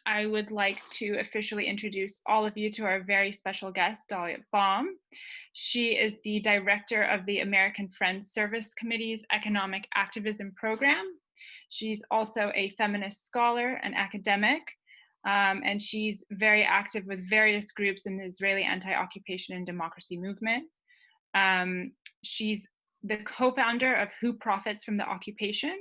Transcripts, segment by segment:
I would like to officially introduce all of you to our very special guest, Dalit Baum. She is the director of the American Friends Service Committee's Economic Activism Program. She's also a feminist scholar and academic, and she's very active with various groups in the Israeli anti-occupation and democracy movement. She's the co-founder of Who Profits from the Occupation,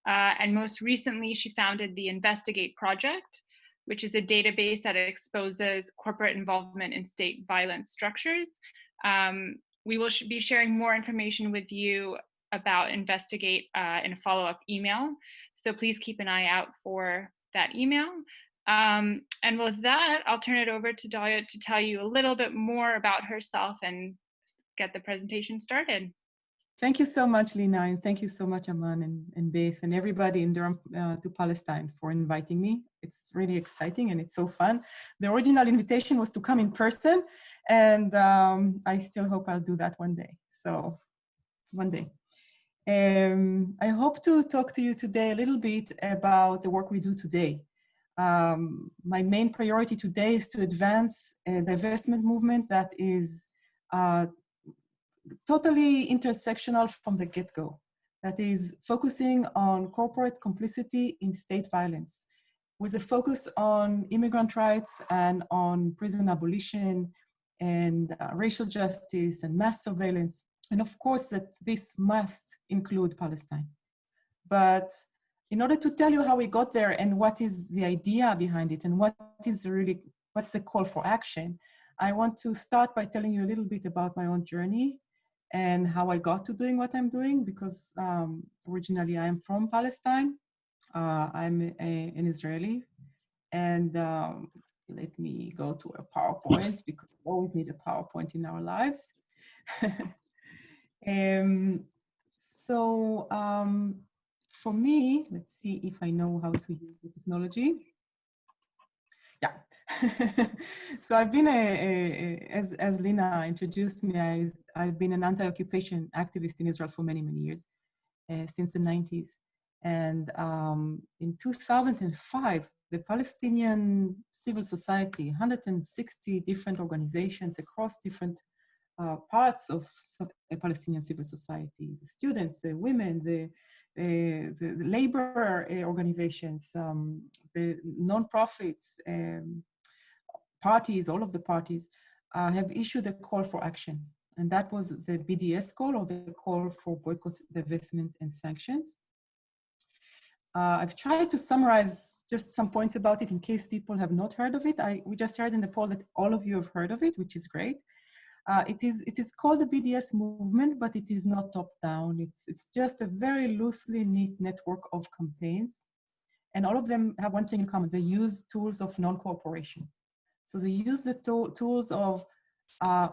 and most recently, she founded the Investigate Project, which is a database that exposes corporate involvement in state violence structures. We will be sharing more information with you about Investigate in a follow-up email. So please keep an eye out for that email. And with that, I'll turn it over to Dalit to tell you a little bit more about herself and get the presentation started. Thank you so much, Lina, and thank you so much, Aman and Beth and everybody in Durham2Palestine for inviting me. It's really exciting and it's so fun. The original invitation was to come in person, and I still hope I'll do that one day. So, one day. I hope to talk to you today a little bit about the work we do today. My main priority today is to advance a divestment movement that is totally intersectional from the get-go, that is focusing on corporate complicity in state violence, with a focus on immigrant rights and on prison abolition and racial justice and mass surveillance. And of course, that this must include Palestine. But in order to tell you how we got there and what is the idea behind it and what's the call for action, I want to start by telling you a little bit about my own journey and how I got to doing what I'm doing, because originally I am from Palestine. I'm an Israeli, and let me go to a PowerPoint, because we always need a PowerPoint in our lives. For me, let's see if I know how to use the technology. Yeah. So I've been, as Lina introduced me, I've been an anti-occupation activist in Israel for many, many years, since the 90s. And in 2005, the Palestinian civil society, 160 different organizations across different parts of Palestinian civil society, the students, the women, the labor organizations, the non-profits, parties, all of the parties have issued a call for action. And that was the BDS call, or the call for boycott, divestment, and sanctions. I've tried to summarize just some points about it in case people have not heard of it. We just heard in the poll that all of you have heard of it, which is great. It is called the BDS movement, but it is not top-down. It's just a very loosely knit network of campaigns. And all of them have one thing in common. They use tools of non-cooperation. So they use the tools of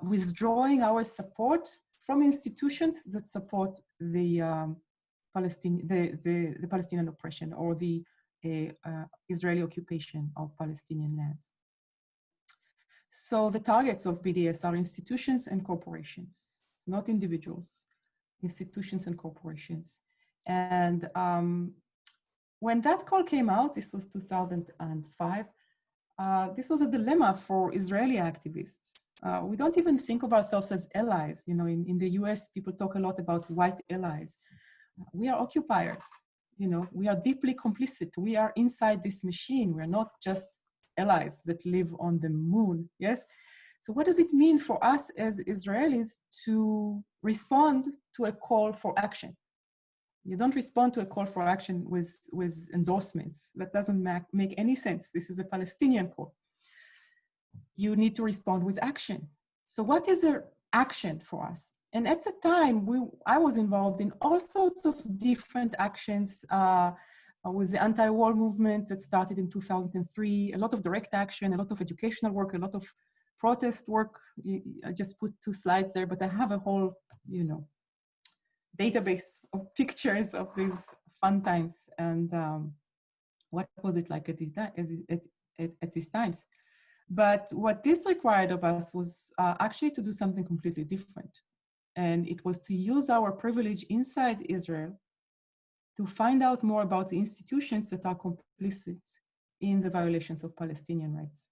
withdrawing our support from institutions that support the Palestinian oppression or the Israeli occupation of Palestinian lands. So the targets of BDS are institutions and corporations, not individuals, institutions and corporations. And when that call came out, this was 2005, this was a dilemma for Israeli activists. We don't even think of ourselves as allies. You know, in the US, people talk a lot about white allies. We are occupiers. You know, we are deeply complicit. We are inside this machine. We're not just allies that live on the moon, yes? So what does it mean for us as Israelis to respond to a call for action? You don't respond to a call for action with endorsements. That doesn't make any sense. This is a Palestinian call. You need to respond with action. So what is the action for us? And at the time, I was involved in all sorts of different actions with the anti-war movement that started in 2003, a lot of direct action, a lot of educational work, a lot of protest work. I just put 2 slides there, but I have a whole, you know, database of pictures of these fun times and what was it like at these times. But what this required of us was actually to do something completely different. And it was to use our privilege inside Israel to find out more about the institutions that are complicit in the violations of Palestinian rights.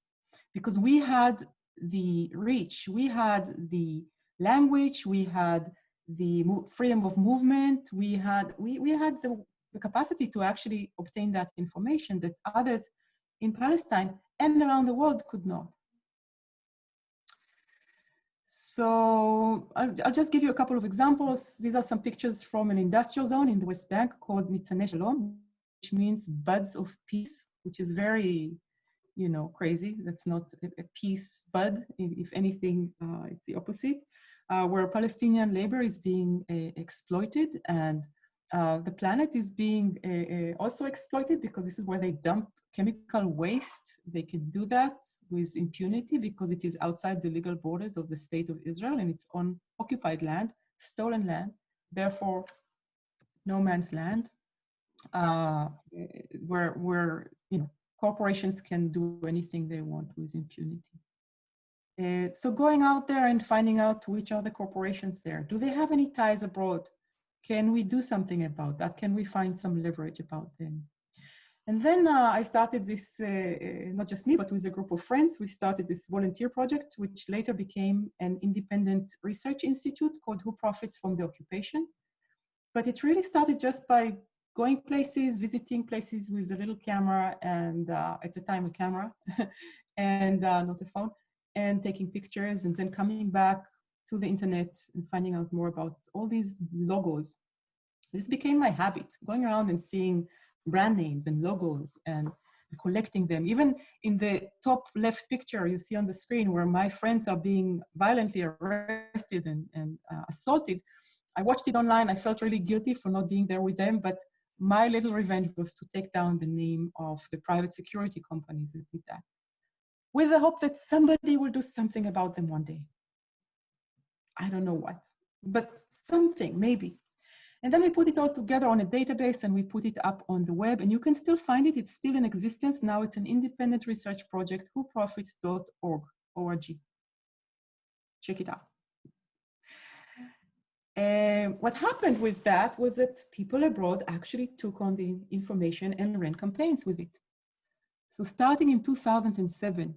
Because we had the reach, we had the language, we had the freedom of movement, we had the capacity to actually obtain that information that others in Palestine and around the world could not. So I'll just give you a couple of examples. These are some pictures from an industrial zone in the West Bank called Nitzanei Shalom, which means buds of peace, which is very, you know, crazy. That's not a peace bud. If anything, it's the opposite, where Palestinian labor is being exploited, and the planet is being also exploited, because this is where they dump chemical waste. They can do that with impunity because it is outside the legal borders of the state of Israel, and it's on occupied land, stolen land, therefore no man's land, where you know, corporations can do anything they want with impunity. So going out there and finding out which are the corporations there. Do they have any ties abroad? Can we do something about that? Can we find some leverage about them? And then I started this, not just me, but with a group of friends. We started this volunteer project, which later became an independent research institute called Who Profits from the Occupation. But it really started just by going places, visiting places with a little camera, and at the time a camera, and not a phone, and taking pictures, and then coming back to the internet and finding out more about all these logos. This became my habit, going around and seeing brand names and logos and collecting them. Even in the top left picture you see on the screen, where my friends are being violently arrested and assaulted, I watched it online. I felt really guilty for not being there with them, but my little revenge was to take down the name of the private security companies that did that, with the hope that somebody will do something about them one day. I don't know what, but something, maybe. And then we put it all together on a database, and we put it up on the web, and you can still find it. It's still in existence. Now it's an independent research project, whoprofits.org. Check it out. What happened with that was that people abroad actually took on the information and ran campaigns with it. So starting in 2007,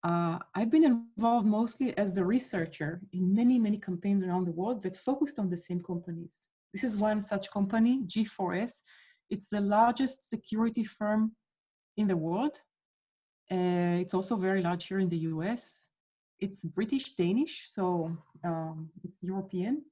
I've been involved mostly as a researcher in many, many campaigns around the world that focused on the same companies. This is one such company, G4S. It's the largest security firm in the world. It's also very large here in the US. It's British Danish, so it's European.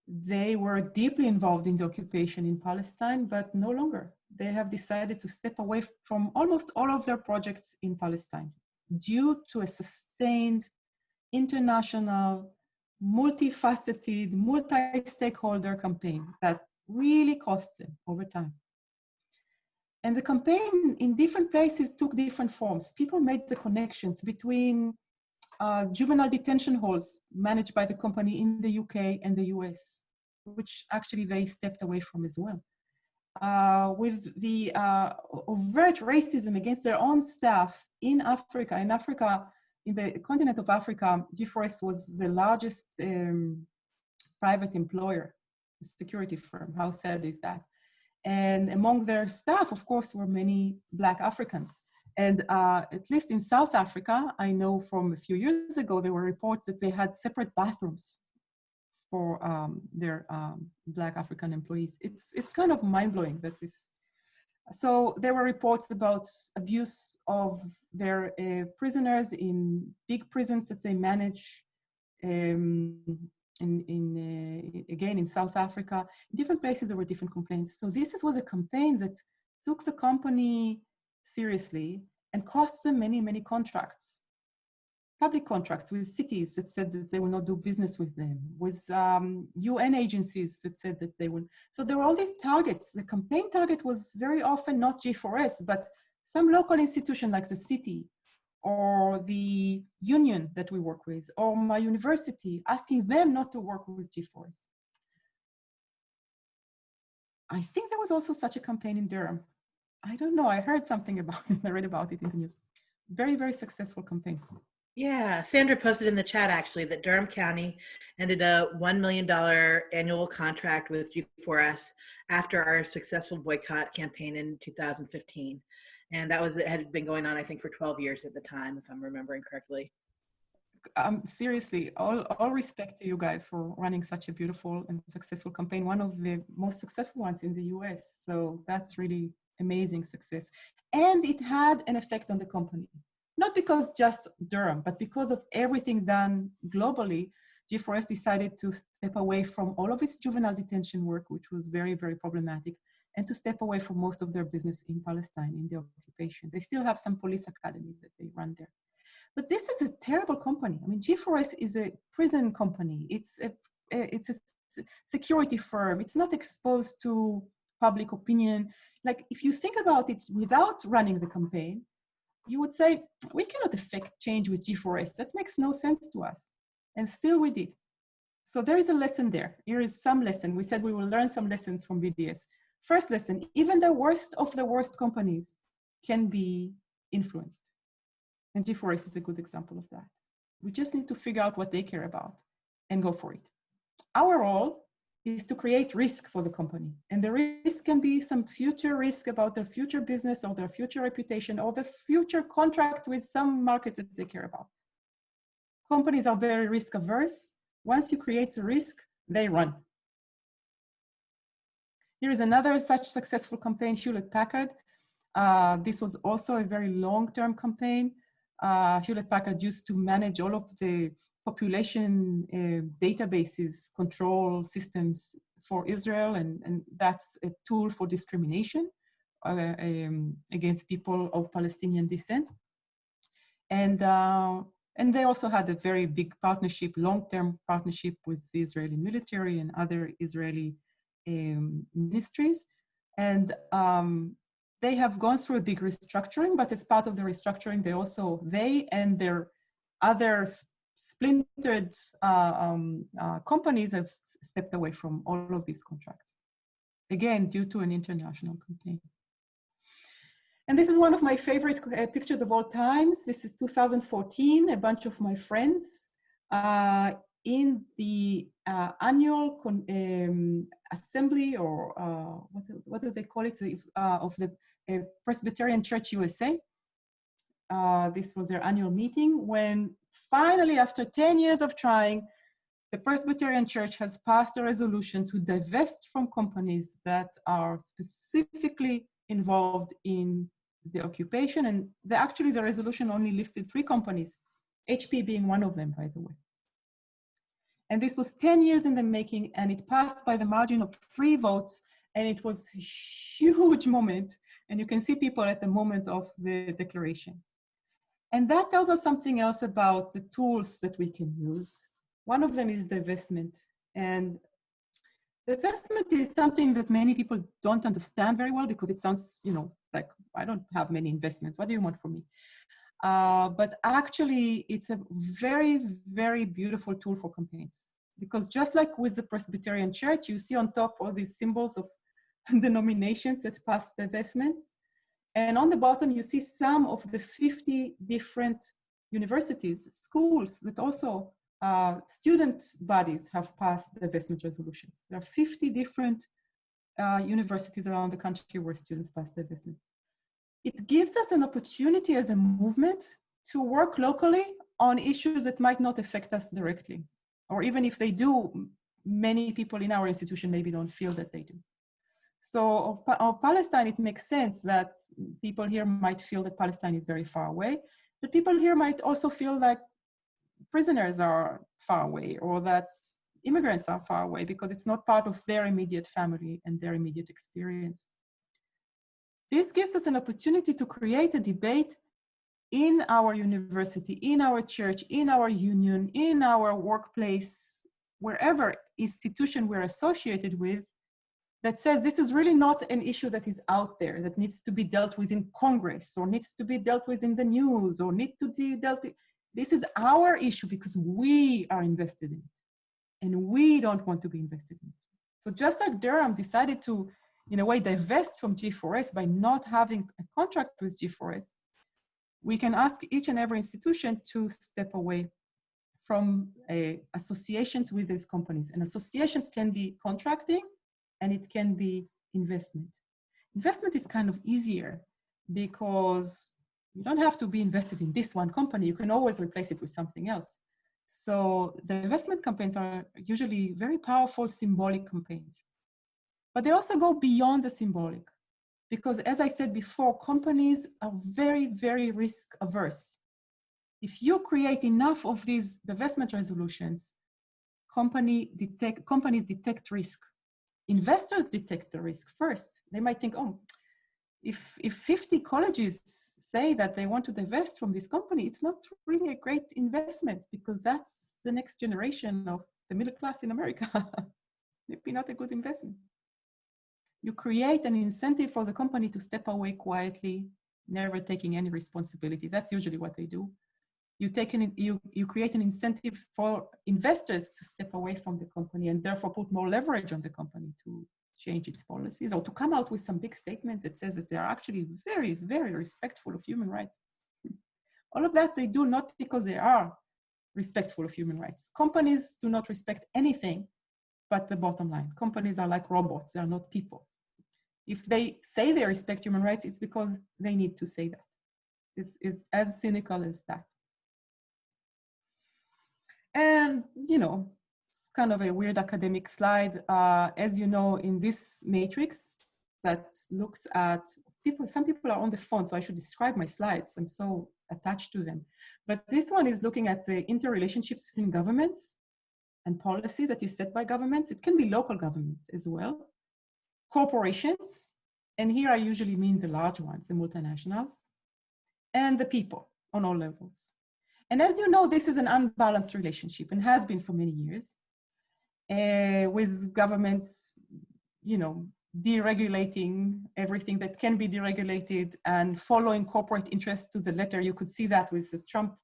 They were deeply involved in the occupation in Palestine, but no longer. They have decided to step away from almost all of their projects in Palestine due to a sustained international, multifaceted, multi-stakeholder campaign that really cost them over time. And the campaign in different places took different forms. People made the connections between juvenile detention halls managed by the company in the UK and the US, which actually they stepped away from as well. With the overt racism against their own staff in Africa. In the continent of Africa, G4S was the largest private employer, security firm. How sad is that? And among their staff, of course, were many Black Africans. And at least in South Africa, I know from a few years ago, there were reports that they had separate bathrooms for their Black African employees. It's kind of mind-blowing that this. So there were reports about abuse of their prisoners in big prisons that they manage again, in South Africa. In different places, there were different complaints. So this was a campaign that took the company seriously and cost them many, many contracts. Public contracts with cities that said that they will not do business with them, with UN agencies that said that they will. So there were all these targets. The campaign target was very often not G4S, but some local institution like the city or the union that we work with, or my university, asking them not to work with G4S. I think there was also such a campaign in Durham. I don't know, I heard something about it, I read about it in the news. Very, very successful campaign. Yeah, Sandra posted in the chat actually that Durham County ended a $1 million annual contract with G4S after our successful boycott campaign in 2015. And it had been going on, I think, for 12 years at the time, if I'm remembering correctly. Seriously, all respect to you guys for running such a beautiful and successful campaign, one of the most successful ones in the US. So that's really amazing success. And it had an effect on the company. Not because just Durham, but because of everything done globally, G4S decided to step away from all of its juvenile detention work, which was very, very problematic, and to step away from most of their business in Palestine, in the occupation. They still have some police academy that they run there. But this is a terrible company. I mean, G4S is a prison company. It's a security firm. It's not exposed to public opinion. Like, if you think about it without running the campaign, you would say, we cannot affect change with G4S. That makes no sense to us. And still we did. So there is a lesson there. Here is some lesson. We said we will learn some lessons from BDS. First lesson, even the worst of the worst companies can be influenced. And G4S is a good example of that. We just need to figure out what they care about and go for it. Our role is to create risk for the company. And the risk can be some future risk about their future business or their future reputation or the future contracts with some markets that they care about. Companies are very risk averse. Once you create a risk, they run. Here is another such successful campaign, Hewlett-Packard. This was also a very long-term campaign. Hewlett-Packard used to manage all of the population databases, control systems for Israel, and that's a tool for discrimination against people of Palestinian descent. And they also had a very big partnership, long-term partnership with the Israeli military and other Israeli ministries. And they have gone through a big restructuring, but as part of the restructuring, they and their other splintered companies have stepped away from all of these contracts. Again, due to an international campaign. And this is one of my favorite pictures of all times. This is 2014, a bunch of my friends in the annual assembly, or what do they call it, of the Presbyterian Church USA. This was their annual meeting when finally, after 10 years of trying, the Presbyterian Church has passed a resolution to divest from companies that are specifically involved in the occupation. And actually the resolution only listed 3 companies, HP being one of them, by the way. And this was 10 years in the making, and it passed by the margin of 3 votes, and it was a huge moment. And you can see people at the moment of the declaration. And that tells us something else about the tools that we can use. One of them is divestment. And divestment is something that many people don't understand very well because it sounds, like, I don't have many investments. What do you want from me? But actually, it's a very, very beautiful tool for campaigns. Because just like with the Presbyterian Church, you see on top all these symbols of denominations that passed divestment. And on the bottom, you see some of the 50 different universities, schools that also student bodies have passed divestment resolutions. There are 50 different universities around the country where students pass divestment. It gives us an opportunity as a movement to work locally on issues that might not affect us directly. Or even if they do, many people in our institution maybe don't feel that they do. So of Palestine, it makes sense that people here might feel that Palestine is very far away, but people here might also feel like prisoners are far away or that immigrants are far away because it's not part of their immediate family and their immediate experience. This gives us an opportunity to create a debate in our university, in our church, in our union, in our workplace, wherever institution we're associated with, that says this is really not an issue that is out there, that needs to be dealt with in Congress, or needs to be dealt with in the news, or need to be dealt with. This is our issue because we are invested in it, and we don't want to be invested in it. So just like Durham decided to, in a way, divest from G4S by not having a contract with G4S, we can ask each and every institution to step away from associations with these companies. And associations can be contracting, and it can be investment. Investment is kind of easier because you don't have to be invested in this one company. You can always replace it with something else. So the investment campaigns are usually very powerful symbolic campaigns. But they also go beyond the symbolic, because as I said before, companies are very, very risk averse. If you create enough of these divestment resolutions, companies detect risk. Investors detect the risk first. They might think, oh, if 50 colleges say that they want to divest from this company, it's not really a great investment because that's the next generation of the middle class in America. Maybe not a good investment. You create an incentive for the company to step away quietly, never taking any responsibility. That's usually what they do. You create an incentive for investors to step away from the company and therefore put more leverage on the company to change its policies or to come out with some big statement that says that they are actually very, very respectful of human rights. All of that they do not because they are respectful of human rights. Companies do not respect anything but the bottom line. Companies are like robots, they are not people. If they say they respect human rights, it's because they need to say that. It's as cynical as that. And, you know, it's kind of a weird academic slide. As you know, in this matrix that looks at people, some people are on the phone, so I should describe my slides. I'm so attached to them. But this one is looking at the interrelationships between governments and policy that is set by governments. It can be local government as well. Corporations, and here I usually mean the large ones, the multinationals, and the people on all levels. And as you know, this is an unbalanced relationship and has been for many years, with governments, you know, deregulating everything that can be deregulated and following corporate interests to the letter. You could see that with the Trump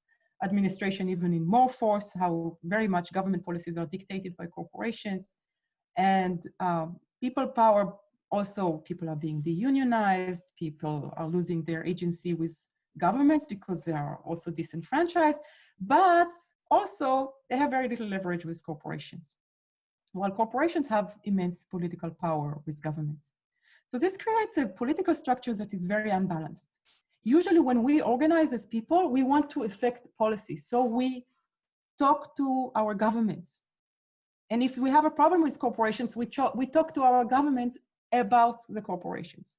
administration, even in more force, how very much government policies are dictated by corporations. And people power, also people are being deunionized, people are losing their agency with governments because they are also disenfranchised, but also they have very little leverage with corporations, while corporations have immense political power with governments. So this creates a political structure that is very unbalanced. Usually when we organize as people, we want to affect policy. So we talk to our governments. And if we have a problem with corporations, we talk to our governments about the corporations.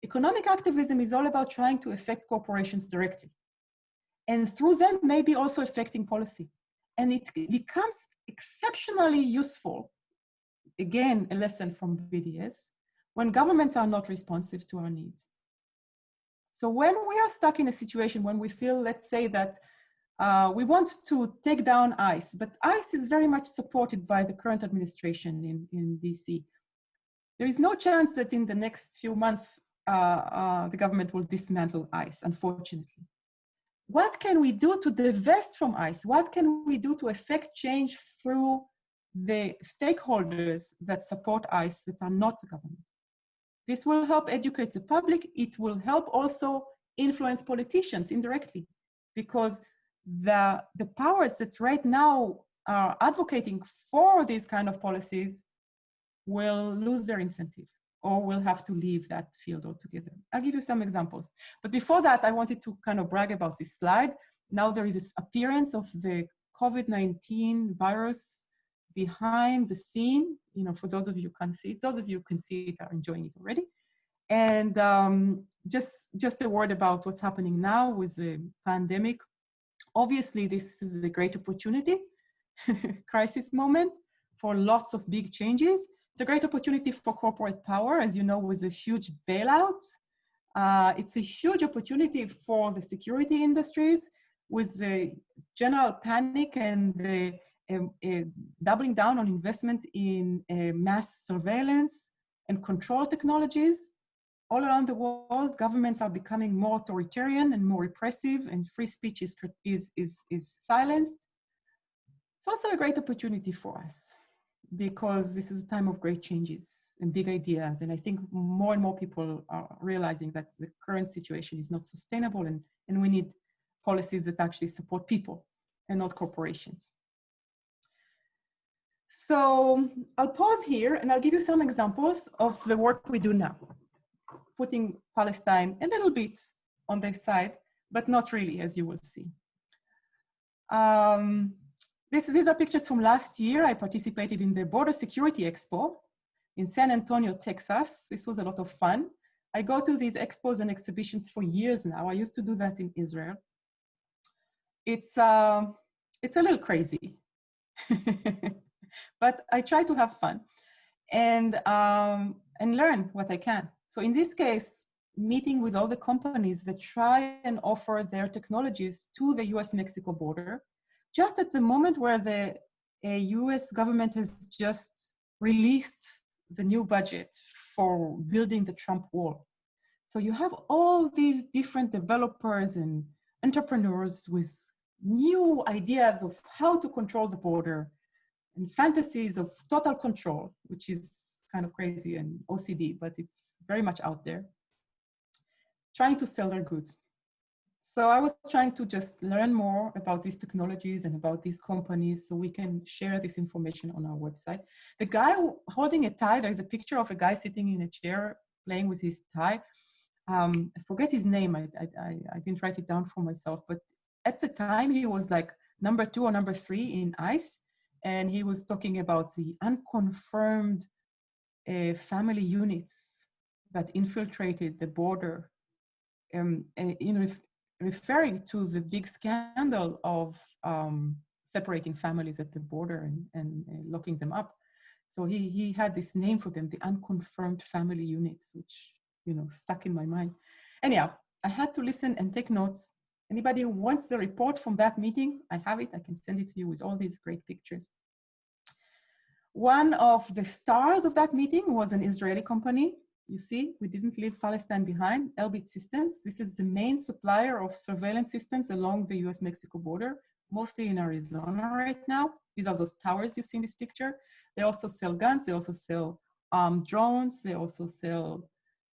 Economic activism is all about trying to affect corporations directly. And through them, maybe also affecting policy. And it becomes exceptionally useful, again, a lesson from BDS, when governments are not responsive to our needs. So when we are stuck in a situation when we feel, let's say that we want to take down ICE, but ICE is very much supported by the current administration in DC. There is no chance that in the next few months, the government will dismantle ICE, unfortunately. What can we do to divest from ICE? What can we do to affect change through the stakeholders that support ICE that are not the government? This will help educate the public. It will help also influence politicians indirectly, because the powers that right now are advocating for these kind of policies will lose their incentive or will have to leave that field altogether. I'll give you some examples. But before that, I wanted to kind of brag about this slide. Now there is this appearance of the COVID-19 virus behind the scene. You know, for those of you who can't see it, those of you who can see it are enjoying it already. And just a word about what's happening now with the pandemic. Obviously, this is a great opportunity, crisis moment for lots of big changes. It's a great opportunity for corporate power, as you know, with a huge bailout. It's a huge opportunity for the security industries with the general panic and the doubling down on investment in mass surveillance and control technologies. All around the world, governments are becoming more authoritarian and more repressive, and free speech is silenced. It's also a great opportunity for us, because this is a time of great changes and big ideas. And I think more and more people are realizing that the current situation is not sustainable and And we need policies that actually support people and not corporations. So I'll pause here and I'll give you some examples of the work we do now, putting Palestine a little bit on their side, but not really, as you will see. These are pictures from last year. I participated in the Border Security Expo in San Antonio, Texas. This was a lot of fun. I go to these expos and exhibitions for years now. I used to do that in Israel. It's a little crazy, but I try to have fun and learn what I can. So in this case, meeting with all the companies that try and offer their technologies to the US-Mexico border, just at the moment where the US government has just released the new budget for building the Trump wall. So you have all these different developers and entrepreneurs with new ideas of how to control the border and fantasies of total control, which is kind of crazy and OCD, but it's very much out there, trying to sell their goods. So I was trying to just learn more about these technologies and about these companies so we can share this information on our website. The guy holding a tie, there's a picture of a guy sitting in a chair playing with his tie. I forget his name, I didn't write it down for myself, but at the time he was like number 2 or number 3 in ICE, and he was talking about the unconfirmed family units that infiltrated the border, referring to the big scandal of separating families at the border and locking them up. So he had this name for them, the unconfirmed family units, which, you know, stuck in my mind. Anyhow, I had to listen and take notes. Anybody who wants the report from that meeting, I have it. I can send it to you with all these great pictures. One of the stars of that meeting was an Israeli company. You see, we didn't leave Palestine behind. Elbit Systems. This is the main supplier of surveillance systems along the US-Mexico border, mostly in Arizona right now. These are those towers you see in this picture. They also sell guns. They also sell drones. They also sell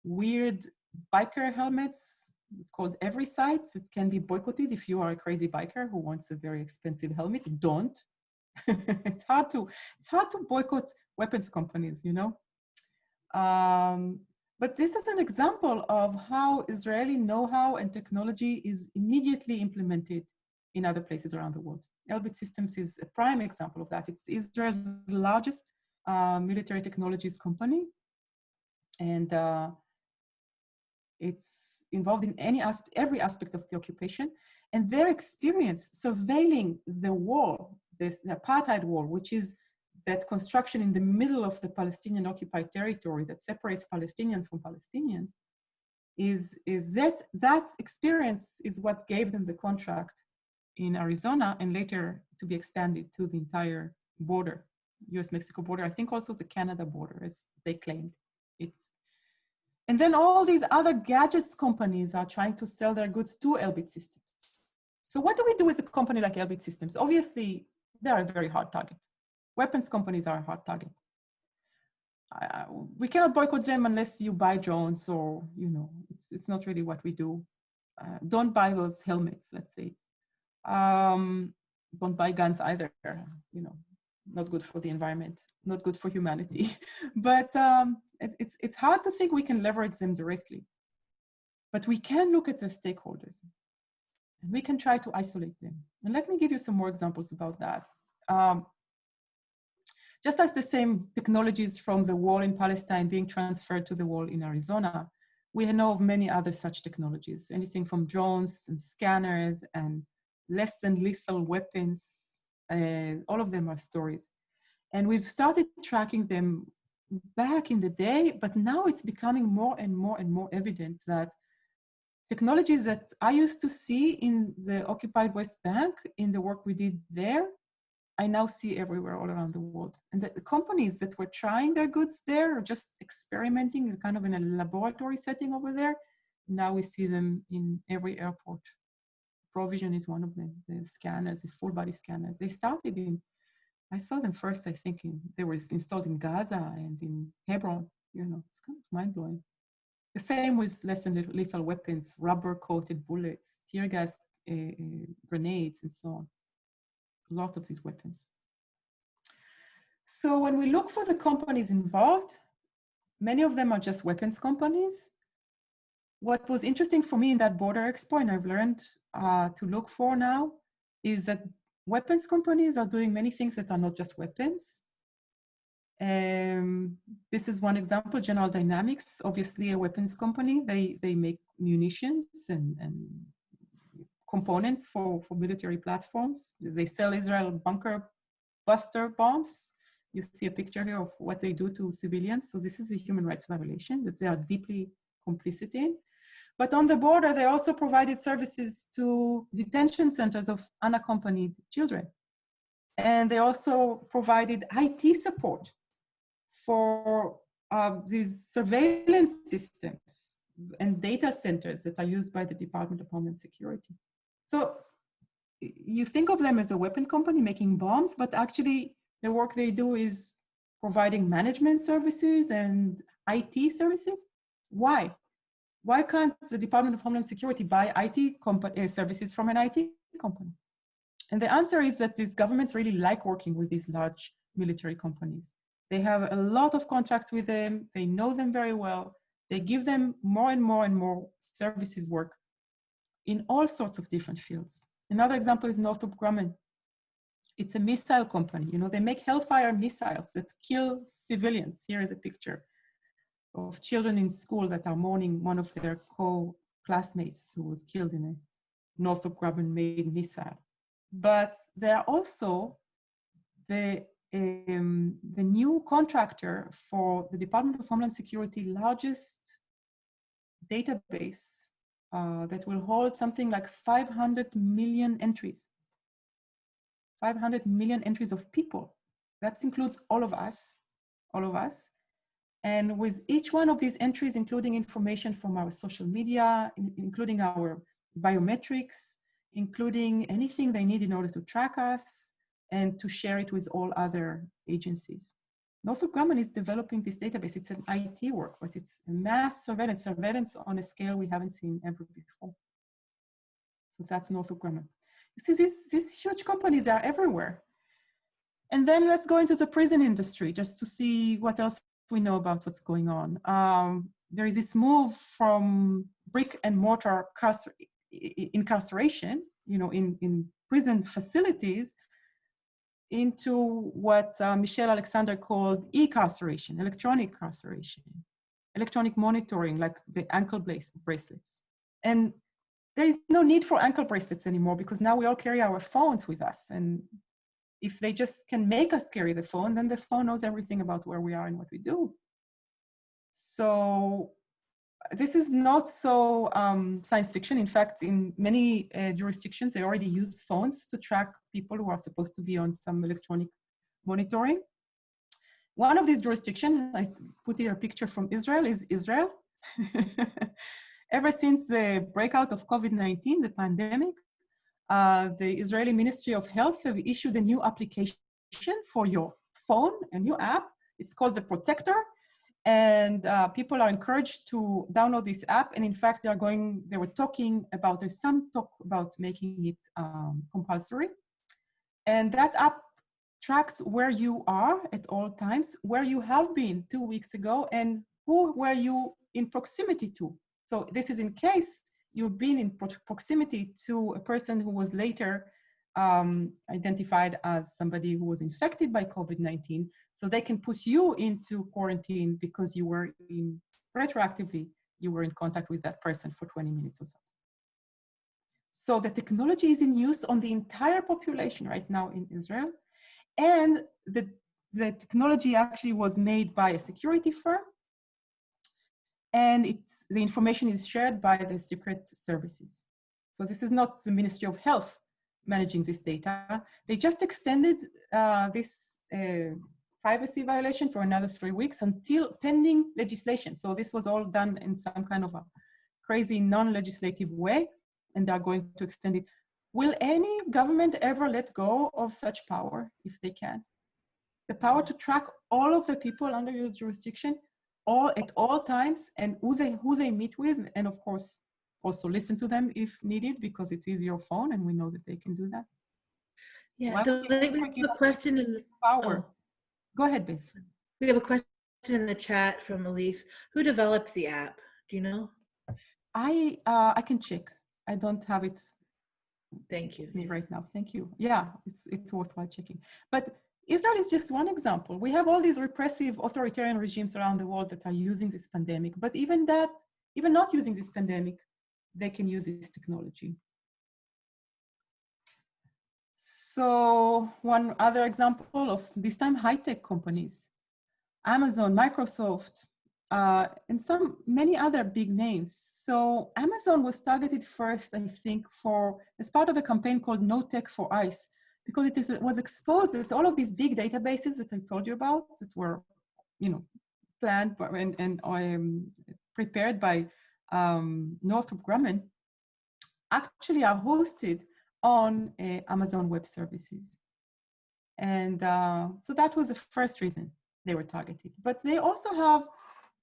weird biker helmets called Every Sight. It can be boycotted if you are a crazy biker who wants a very expensive helmet. Don't. It's hard to boycott weapons companies, you know. But this is an example of how Israeli know-how and technology is immediately implemented in other places around the world. Elbit Systems is a prime example of that. It's Israel's largest military technologies company, and it's involved in every aspect of the occupation. And their experience surveilling the wall, the apartheid wall, which is that construction in the middle of the Palestinian occupied territory that separates Palestinians from Palestinians, is that experience is what gave them the contract in Arizona and later to be expanded to the entire border, US-Mexico border, I think also the Canada border, as they claimed. And then all these other gadgets companies are trying to sell their goods to Elbit Systems. So what do we do with a company like Elbit Systems? Obviously, they are a very hard target. Weapons companies are a hard target. We cannot boycott them unless you buy drones or, you know, it's not really what we do. Don't buy those helmets, let's say. Don't buy guns either, you know, not good for the environment, not good for humanity. But it's hard to think we can leverage them directly. But we can look at the stakeholders and we can try to isolate them. And let me give you some more examples about that. Just as the same technologies from the wall in Palestine being transferred to the wall in Arizona, we know of many other such technologies, anything from drones and scanners and less than lethal weapons. All of them are stories. And we've started tracking them back in the day, but now it's becoming more and more and more evident that technologies that I used to see in the occupied West Bank, in the work we did there, I now see everywhere all around the world. And the companies that were trying their goods there, or just experimenting kind of in a laboratory setting over there, now we see them in every airport. Provision is one of them, the scanners, the full body scanners. They started in, I saw them first, I think, they were installed in Gaza and in Hebron. You know, it's kind of mind blowing. The same with less than lethal weapons, rubber-coated bullets, tear gas grenades, and so on. A lot of these weapons. So when we look for the companies involved, many of them are just weapons companies. What was interesting for me in that border expo, and I've learned to look for now, is that weapons companies are doing many things that are not just weapons. This is one example, General Dynamics, obviously a weapons company. They make munitions and components for military platforms. They sell Israel bunker buster bombs. You see a picture here of what they do to civilians. So this is a human rights violation that they are deeply complicit in. But on the border, they also provided services to detention centers of unaccompanied children. And they also provided IT support for these surveillance systems and data centers that are used by the Department of Homeland Security. So you think of them as a weapon company making bombs, but actually the work they do is providing management services and IT services. Why? Why can't the Department of Homeland Security buy IT services from an IT company? And the answer is that these governments really like working with these large military companies. They have a lot of contracts with them. They know them very well. They give them more and more and more services work in all sorts of different fields. Another example is Northrop Grumman. It's a missile company. You know, they make Hellfire missiles that kill civilians. Here is a picture of children in school that are mourning one of their co-classmates who was killed in a Northrop Grumman-made missile. But they are also the new contractor for the Department of Homeland Security largest database that will hold something like 500 million entries. 500 million entries of people. That includes all of us. And with each one of these entries, including information from our social media, including our biometrics, including anything they need in order to track us and to share it with all other agencies. Northrop Grumman is developing this database. It's an IT work, but it's a mass surveillance on a scale we haven't seen ever before. So that's Northrop Grumman. You see, these huge companies are everywhere. And then let's go into the prison industry just to see what else we know about what's going on. There is this move from brick and mortar incarceration, you know, in prison facilities, into what Michelle Alexander called e-carceration, electronic carceration, electronic monitoring, like the ankle bracelets. And there is no need for ankle bracelets anymore because now we all carry our phones with us. And if they just can make us carry the phone, then the phone knows everything about where we are and what we do. So this is not so science fiction. In fact, in many jurisdictions, they already use phones to track people who are supposed to be on some electronic monitoring. One of these jurisdictions, I put here a picture from Israel, is Israel. Ever since the breakout of COVID-19, the pandemic, the Israeli Ministry of Health have issued a new application for your phone, a new app. It's called the Protector. And people are encouraged to download this app. And in fact, they were talking about, there's some talk about making it compulsory. And that app tracks where you are at all times, where you have been 2 weeks ago, and who were you in proximity to. So this is in case you've been in proximity to a person who was later identified as somebody who was infected by COVID-19, so they can put you into quarantine because you were retroactively, you were in contact with that person for 20 minutes or so. So the technology is in use on the entire population right now in Israel. And the technology actually was made by a security firm. And the information is shared by the secret services. So this is not the Ministry of Health managing this data. They just extended this privacy violation for another 3 weeks until pending legislation. So this was all done in some kind of a crazy non-legislative way, and they're going to extend it. Will any government ever let go of such power if they can? The power to track all of the people under your jurisdiction? at all times, and who they meet with, and of course, also listen to them if needed, because it's easier phone, and we know that they can do that. Yeah, Why would Dalit, we have a question in the power? oh. Go ahead, Beth. We have a question in the chat from Elise. Who developed the app? Do you know? I can check. I don't have it. Thank you. With me right now. Thank you. Yeah, it's worthwhile checking. But Israel is just one example. We have all these repressive authoritarian regimes around the world that are using this pandemic, but even not using this pandemic, they can use this technology. So one other example of this time high-tech companies, Amazon, Microsoft, and many other big names. So Amazon was targeted first, I think, as part of a campaign called No Tech for ICE, because it was exposed that all of these big databases that I told you about, that were, planned and prepared by Northrop Grumman, actually are hosted on Amazon Web Services. And so that was the first reason they were targeted. But they also have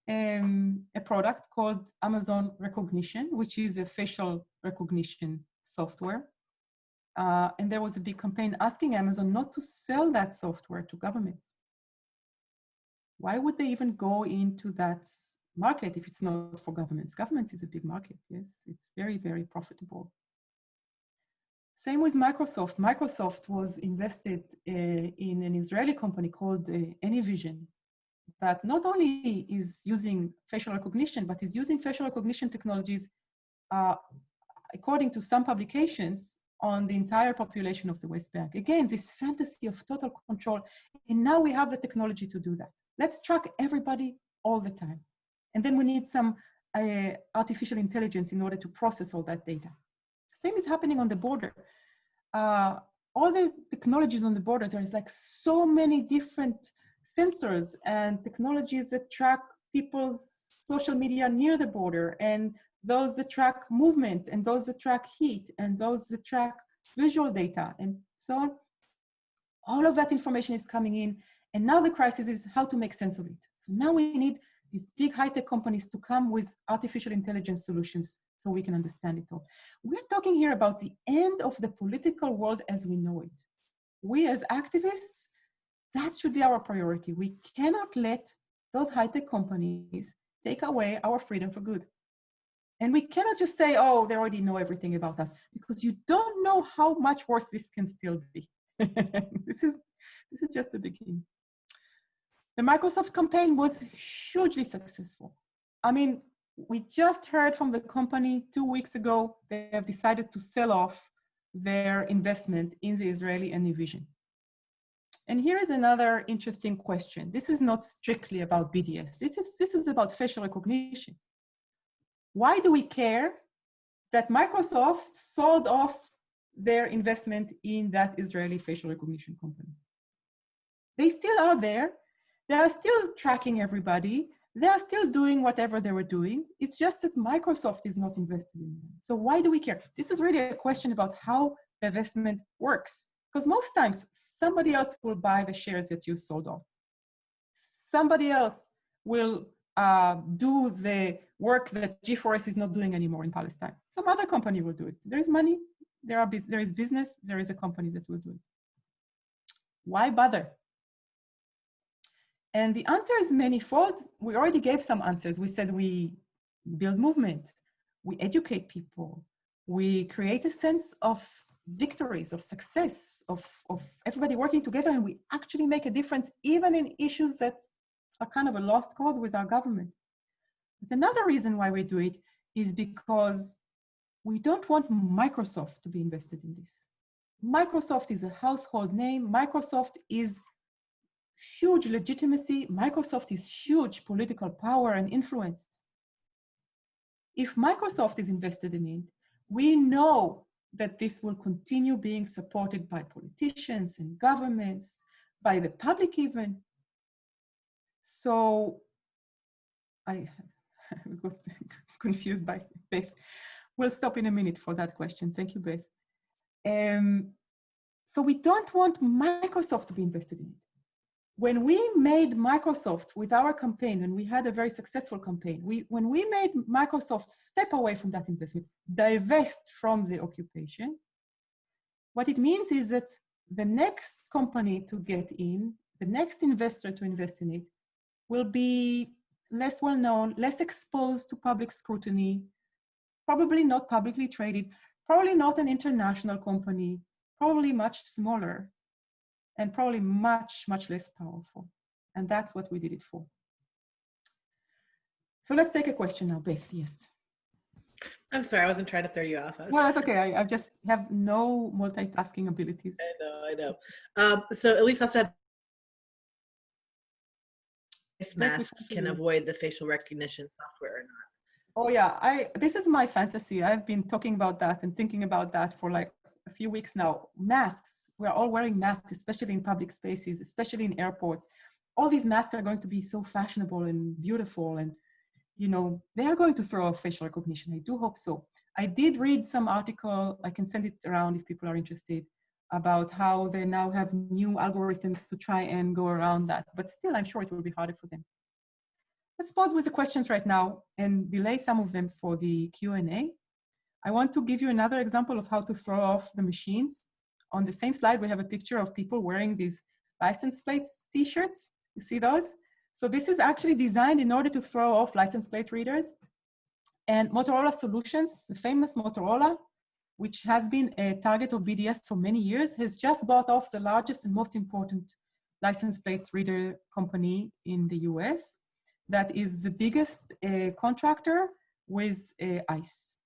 a product called Amazon Recognition, which is a facial recognition software. And there was a big campaign asking Amazon not to sell that software to governments. Why would they even go into that market if it's not for governments? Governments is a big market, yes. It's very, very profitable. Same with Microsoft. Microsoft was invested in an Israeli company called AnyVision, that not only is using facial recognition, but is using facial recognition technologies, according to some publications, on the entire population of the West Bank. Again, this fantasy of total control, and now we have the technology to do that. Let's track everybody all the time. And then we need some artificial intelligence in order to process all that data. Same is happening on the border. All the technologies on the border, there's like so many different sensors and technologies that track people's social media near the border, and those that track movement, and those that track heat, and those that track visual data, and so on. All of that information is coming in, and now the crisis is how to make sense of it. So now we need these big high-tech companies to come with artificial intelligence solutions so we can understand it all. We're talking here about the end of the political world as we know it. We as activists, that should be our priority. We cannot let those high-tech companies take away our freedom for good. And we cannot just say, oh, they already know everything about us, because you don't know how much worse this can still be. This is just the beginning. The Microsoft campaign was hugely successful. I mean, we just heard from the company 2 weeks ago, they have decided to sell off their investment in the Israeli AnyVision. And here is another interesting question. This is not strictly about BDS. This is about facial recognition. Why do we care that Microsoft sold off their investment in that Israeli facial recognition company? They still are there. They are still tracking everybody. They are still doing whatever they were doing. It's just that Microsoft is not invested in them. So why do we care? This is really a question about how divestment works. Because most times, somebody else will buy the shares that you sold off. Somebody else will do the work that G4S is not doing anymore in Palestine. Some other company will do it. There is money, there is business, there is a company that will do it. Why bother? And the answer is manifold. We already gave some answers. We said we build movement, we educate people, we create a sense of victories, of success, of everybody working together, and we actually make a difference even in issues that are kind of a lost cause with our government. But another reason why we do it is because we don't want Microsoft to be invested in this. Microsoft is a household name. Microsoft is huge legitimacy. Microsoft is huge political power and influence. If Microsoft is invested in it, we know that this will continue being supported by politicians and governments, by the public even. So I got confused by Beth. We'll stop in a minute for that question. Thank you, Beth. So we don't want Microsoft to be invested in it. when we made Microsoft with our campaign, and we had a very successful campaign, when we made Microsoft step away from that investment, divest from the occupation, what it means is that the next company to get in, the next investor to invest in it, will be less well known, less exposed to public scrutiny, probably not publicly traded, probably not an international company, probably much smaller, and probably much, much less powerful. And that's what we did it for. So let's take a question now, Beth, yes. I'm sorry, I wasn't trying to throw you off. Well, that's okay. I just have no multitasking abilities. I know. So at least also face masks can avoid the facial recognition software or not. Oh yeah, this is my fantasy. I've been talking about that and thinking about that for like a few weeks now. Masks, we're all wearing masks, especially in public spaces, especially in airports. All these masks are going to be so fashionable and beautiful, and you know, they are going to throw off facial recognition. I do hope so. I did read some article, I can send it around if people are interested, about how they now have new algorithms to try and go around that. But still, I'm sure it will be harder for them. Let's pause with the questions right now and delay some of them for the Q&A. I want to give you another example of how to throw off the machines. On the same slide, we have a picture of people wearing these license plates t-shirts. You see those? So this is actually designed in order to throw off license plate readers. And Motorola Solutions, the famous Motorola, which has been a target of BDS for many years, has just bought off the largest and most important license plate reader company in the US. That is the biggest contractor with ICE.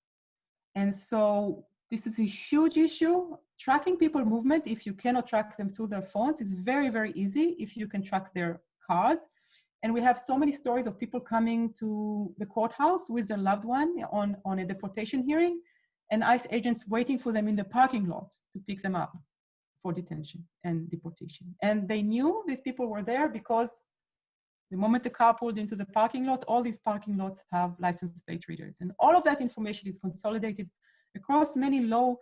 And so this is a huge issue. Tracking people movement, if you cannot track them through their phones, is very, very easy if you can track their cars. And we have so many stories of people coming to the courthouse with their loved one on a deportation hearing, and ICE agents waiting for them in the parking lot to pick them up for detention and deportation. And they knew these people were there because the moment the car pulled into the parking lot, all these parking lots have license plate readers. And all of that information is consolidated across many law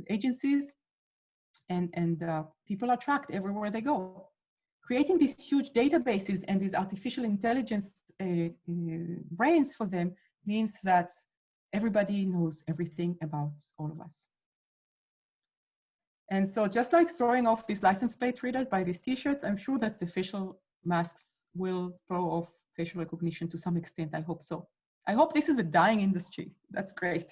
agencies, and people are tracked everywhere they go. Creating these huge databases and these artificial intelligence brains for them means that everybody knows everything about all of us. And so just like throwing off these license plate readers by these t-shirts, I'm sure that the facial masks will throw off facial recognition to some extent. I hope so. I hope this is a dying industry. That's great.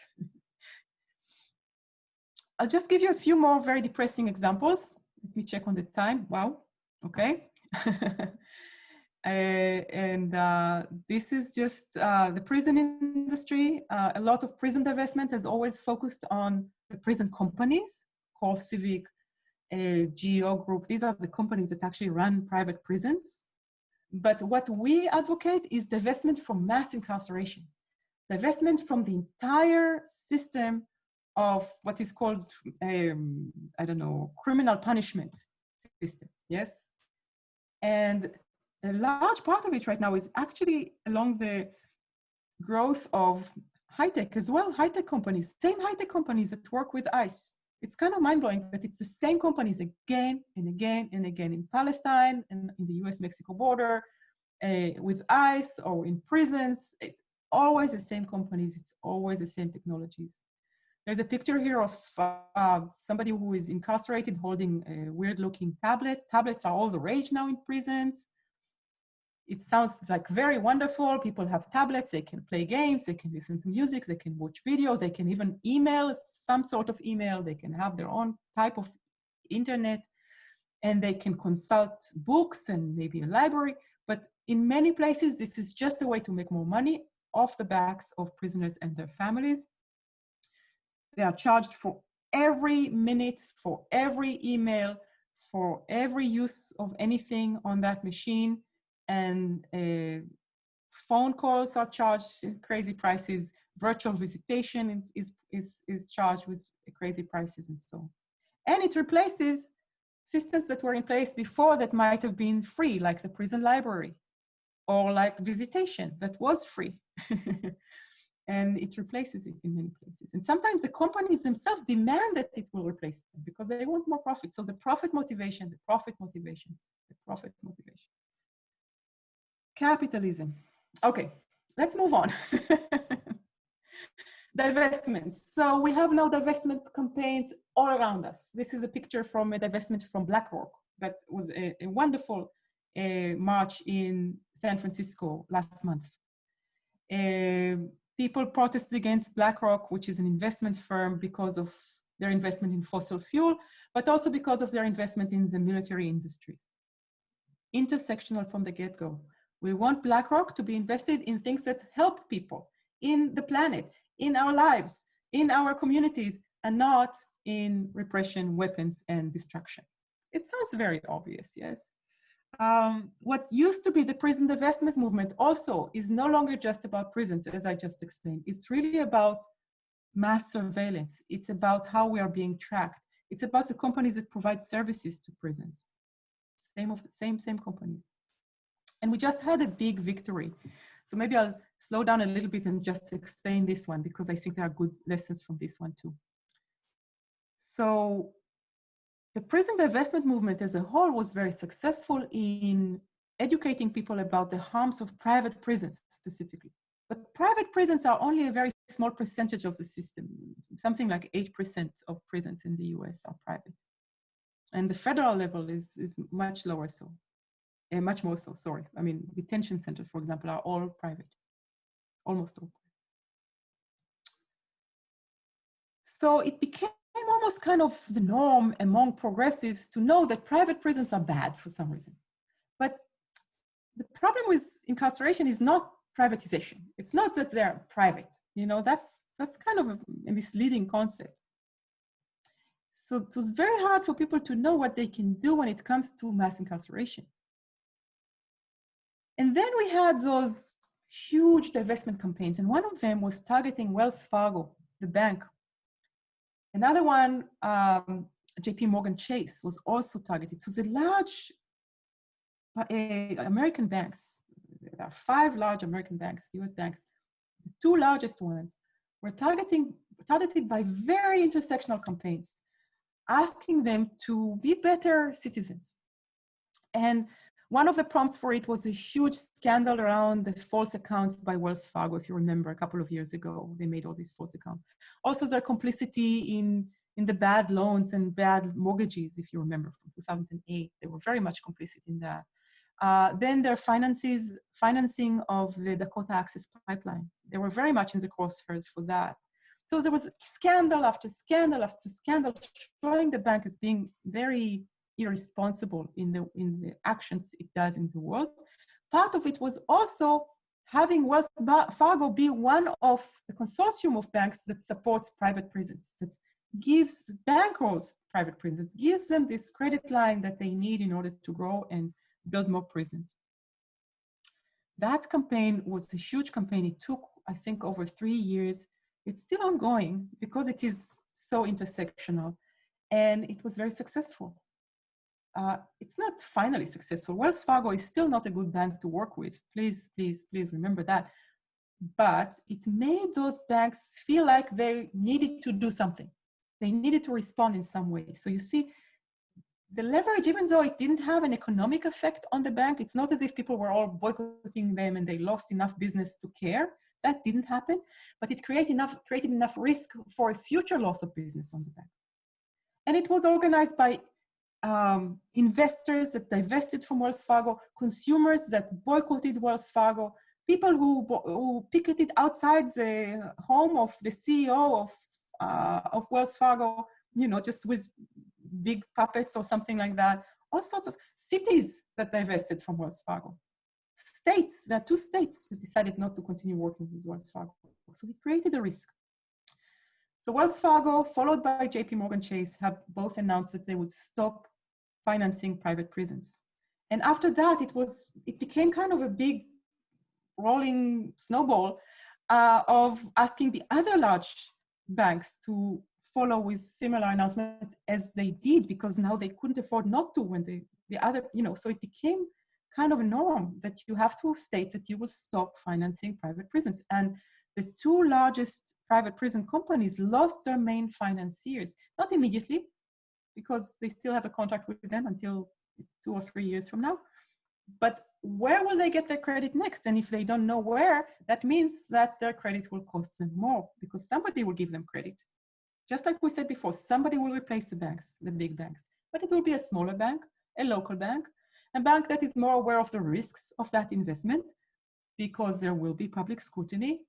I'll just give you a few more very depressing examples. Let me check on the time. Wow. Okay. This is just the prison industry. A lot of prison divestment has always focused on the prison companies, Core Civic, GEO Group. These are the companies that actually run private prisons. But what we advocate is divestment from mass incarceration, divestment from the entire system of what is called, I don't know, criminal punishment system, yes? And a large part of it right now is actually along the growth of high-tech as well, high-tech companies, same high-tech companies that work with ICE. It's kind of mind-blowing that it's the same companies again and again and again in Palestine and in the US-Mexico border, with ICE or in prisons. It's always the same companies, it's always the same technologies. There's a picture here of somebody who is incarcerated holding a weird-looking tablet. Tablets are all the rage now in prisons. It sounds like very wonderful. People have tablets, they can play games, they can listen to music, they can watch videos, they can even email, some sort of email, they can have their own type of internet, and they can consult books and maybe a library. But in many places, this is just a way to make more money off the backs of prisoners and their families. They are charged for every minute, for every email, for every use of anything on that machine. And phone calls are charged crazy prices. Virtual visitation is charged with crazy prices and so on. And it replaces systems that were in place before that might have been free, like the prison library, or like visitation that was free. and it replaces it in many places. And sometimes the companies themselves demand that it will replace them because they want more profit. So the profit motivation, the profit motivation, the profit motivation. Capitalism. Okay, let's move on. Divestments. So we have now divestment campaigns all around us. This is a picture from a divestment from BlackRock that was a wonderful march in San Francisco last month. People protested against BlackRock, which is an investment firm, because of their investment in fossil fuel, but also because of their investment in the military industry. Intersectional from the get-go. We want BlackRock to be invested in things that help people, in the planet, in our lives, in our communities, and not in repression, weapons, and destruction. It sounds very obvious, yes? What used to be the prison divestment movement also is no longer just about prisons, as I just explained. It's really about mass surveillance. It's about how we are being tracked. It's about the companies that provide services to prisons. Same companies. And we just had a big victory. So maybe I'll slow down a little bit and just explain this one, because I think there are good lessons from this one too. So the prison divestment movement as a whole was very successful in educating people about the harms of private prisons specifically. But private prisons are only a very small percentage of the system. Something like 8% of prisons in the US are private. And the federal level is much lower so. Much more so, sorry. I mean, detention centers, for example, are all private, almost all. So it became almost kind of the norm among progressives to know that private prisons are bad for some reason. But the problem with incarceration is not privatization. It's not that they're private. You know, that's kind of a misleading concept. So it was very hard for people to know what they can do when it comes to mass incarceration. And then we had those huge divestment campaigns, and one of them was targeting Wells Fargo, the bank. Another one, JP Chase, was also targeted. So the large American banks, there are 5 large American banks, US banks, the 2 largest ones were targeted by very intersectional campaigns, asking them to be better citizens. And one of the prompts for it was a huge scandal around the false accounts by Wells Fargo. If you remember, a couple of years ago, they made all these false accounts. Also, their complicity in the bad loans and bad mortgages, if you remember, from 2008. They were very much complicit in that. Then their financing of the Dakota Access Pipeline. They were very much in the crosshairs for that. So there was scandal after scandal after scandal, showing the bank as being very irresponsible in the actions it does in the world. Part of it was also having Wells Fargo be one of the consortium of banks that supports private prisons, that gives bankrolls private prisons, gives them this credit line that they need in order to grow and build more prisons. That campaign was a huge campaign. It took, I think, over 3 years. It's still ongoing because it is so intersectional, and it was very successful. It's not finally successful. Wells Fargo is still not a good bank to work with. Please, please, please remember that. But it made those banks feel like they needed to do something. They needed to respond in some way. So you see, the leverage, even though it didn't have an economic effect on the bank, it's not as if people were all boycotting them and they lost enough business to care. That didn't happen, but it created enough risk for a future loss of business on the bank. And it was organized by investors that divested from Wells Fargo, consumers that boycotted Wells Fargo, people who picketed outside the home of the CEO of Wells Fargo, you know, just with big puppets or something like that. All sorts of cities that divested from Wells Fargo. States, there are 2 states that decided not to continue working with Wells Fargo. So it created a risk. So Wells Fargo, followed by JP Chase, have both announced that they would stop financing private prisons. And after that, it became kind of a big rolling snowball of asking the other large banks to follow with similar announcements as they did, because now they couldn't afford not to when the other, you know, so it became kind of a norm that you have to state that you will stop financing private prisons. And the two largest private prison companies lost their main financiers, not immediately, because they still have a contract with them until 2 or 3 years from now. But where will they get their credit next? And if they don't know where, that means that their credit will cost them more because somebody will give them credit. Just like we said before, somebody will replace the banks, the big banks, but it will be a smaller bank, a local bank, a bank that is more aware of the risks of that investment because there will be public scrutiny.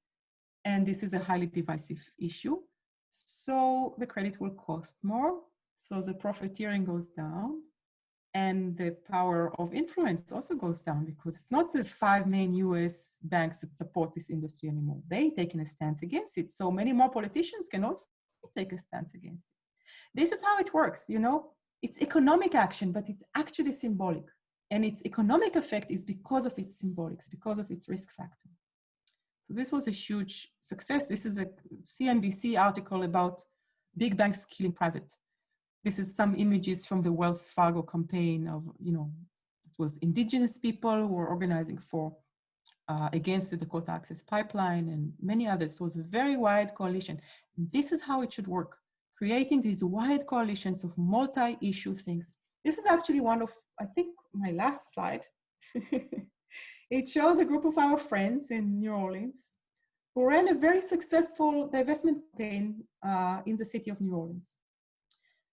And this is a highly divisive issue. So the credit will cost more. So the profiteering goes down. And the power of influence also goes down because it's not the 5 main US banks that support this industry anymore. They've taken a stance against it. So many more politicians can also take a stance against it. This is how it works, you know? It's economic action, but it's actually symbolic. And its economic effect is because of its symbolics, because of its risk factor. So this was a huge success. This is a CNBC article about big banks killing private. This is some images from the Wells Fargo campaign of, you know, it was indigenous people who were organizing for, against the Dakota Access Pipeline and many others. It was a very wide coalition. And this is how it should work, creating these wide coalitions of multi-issue things. This is actually one of, I think, my last slide. It shows a group of our friends in New Orleans who ran a very successful divestment campaign in the city of New Orleans.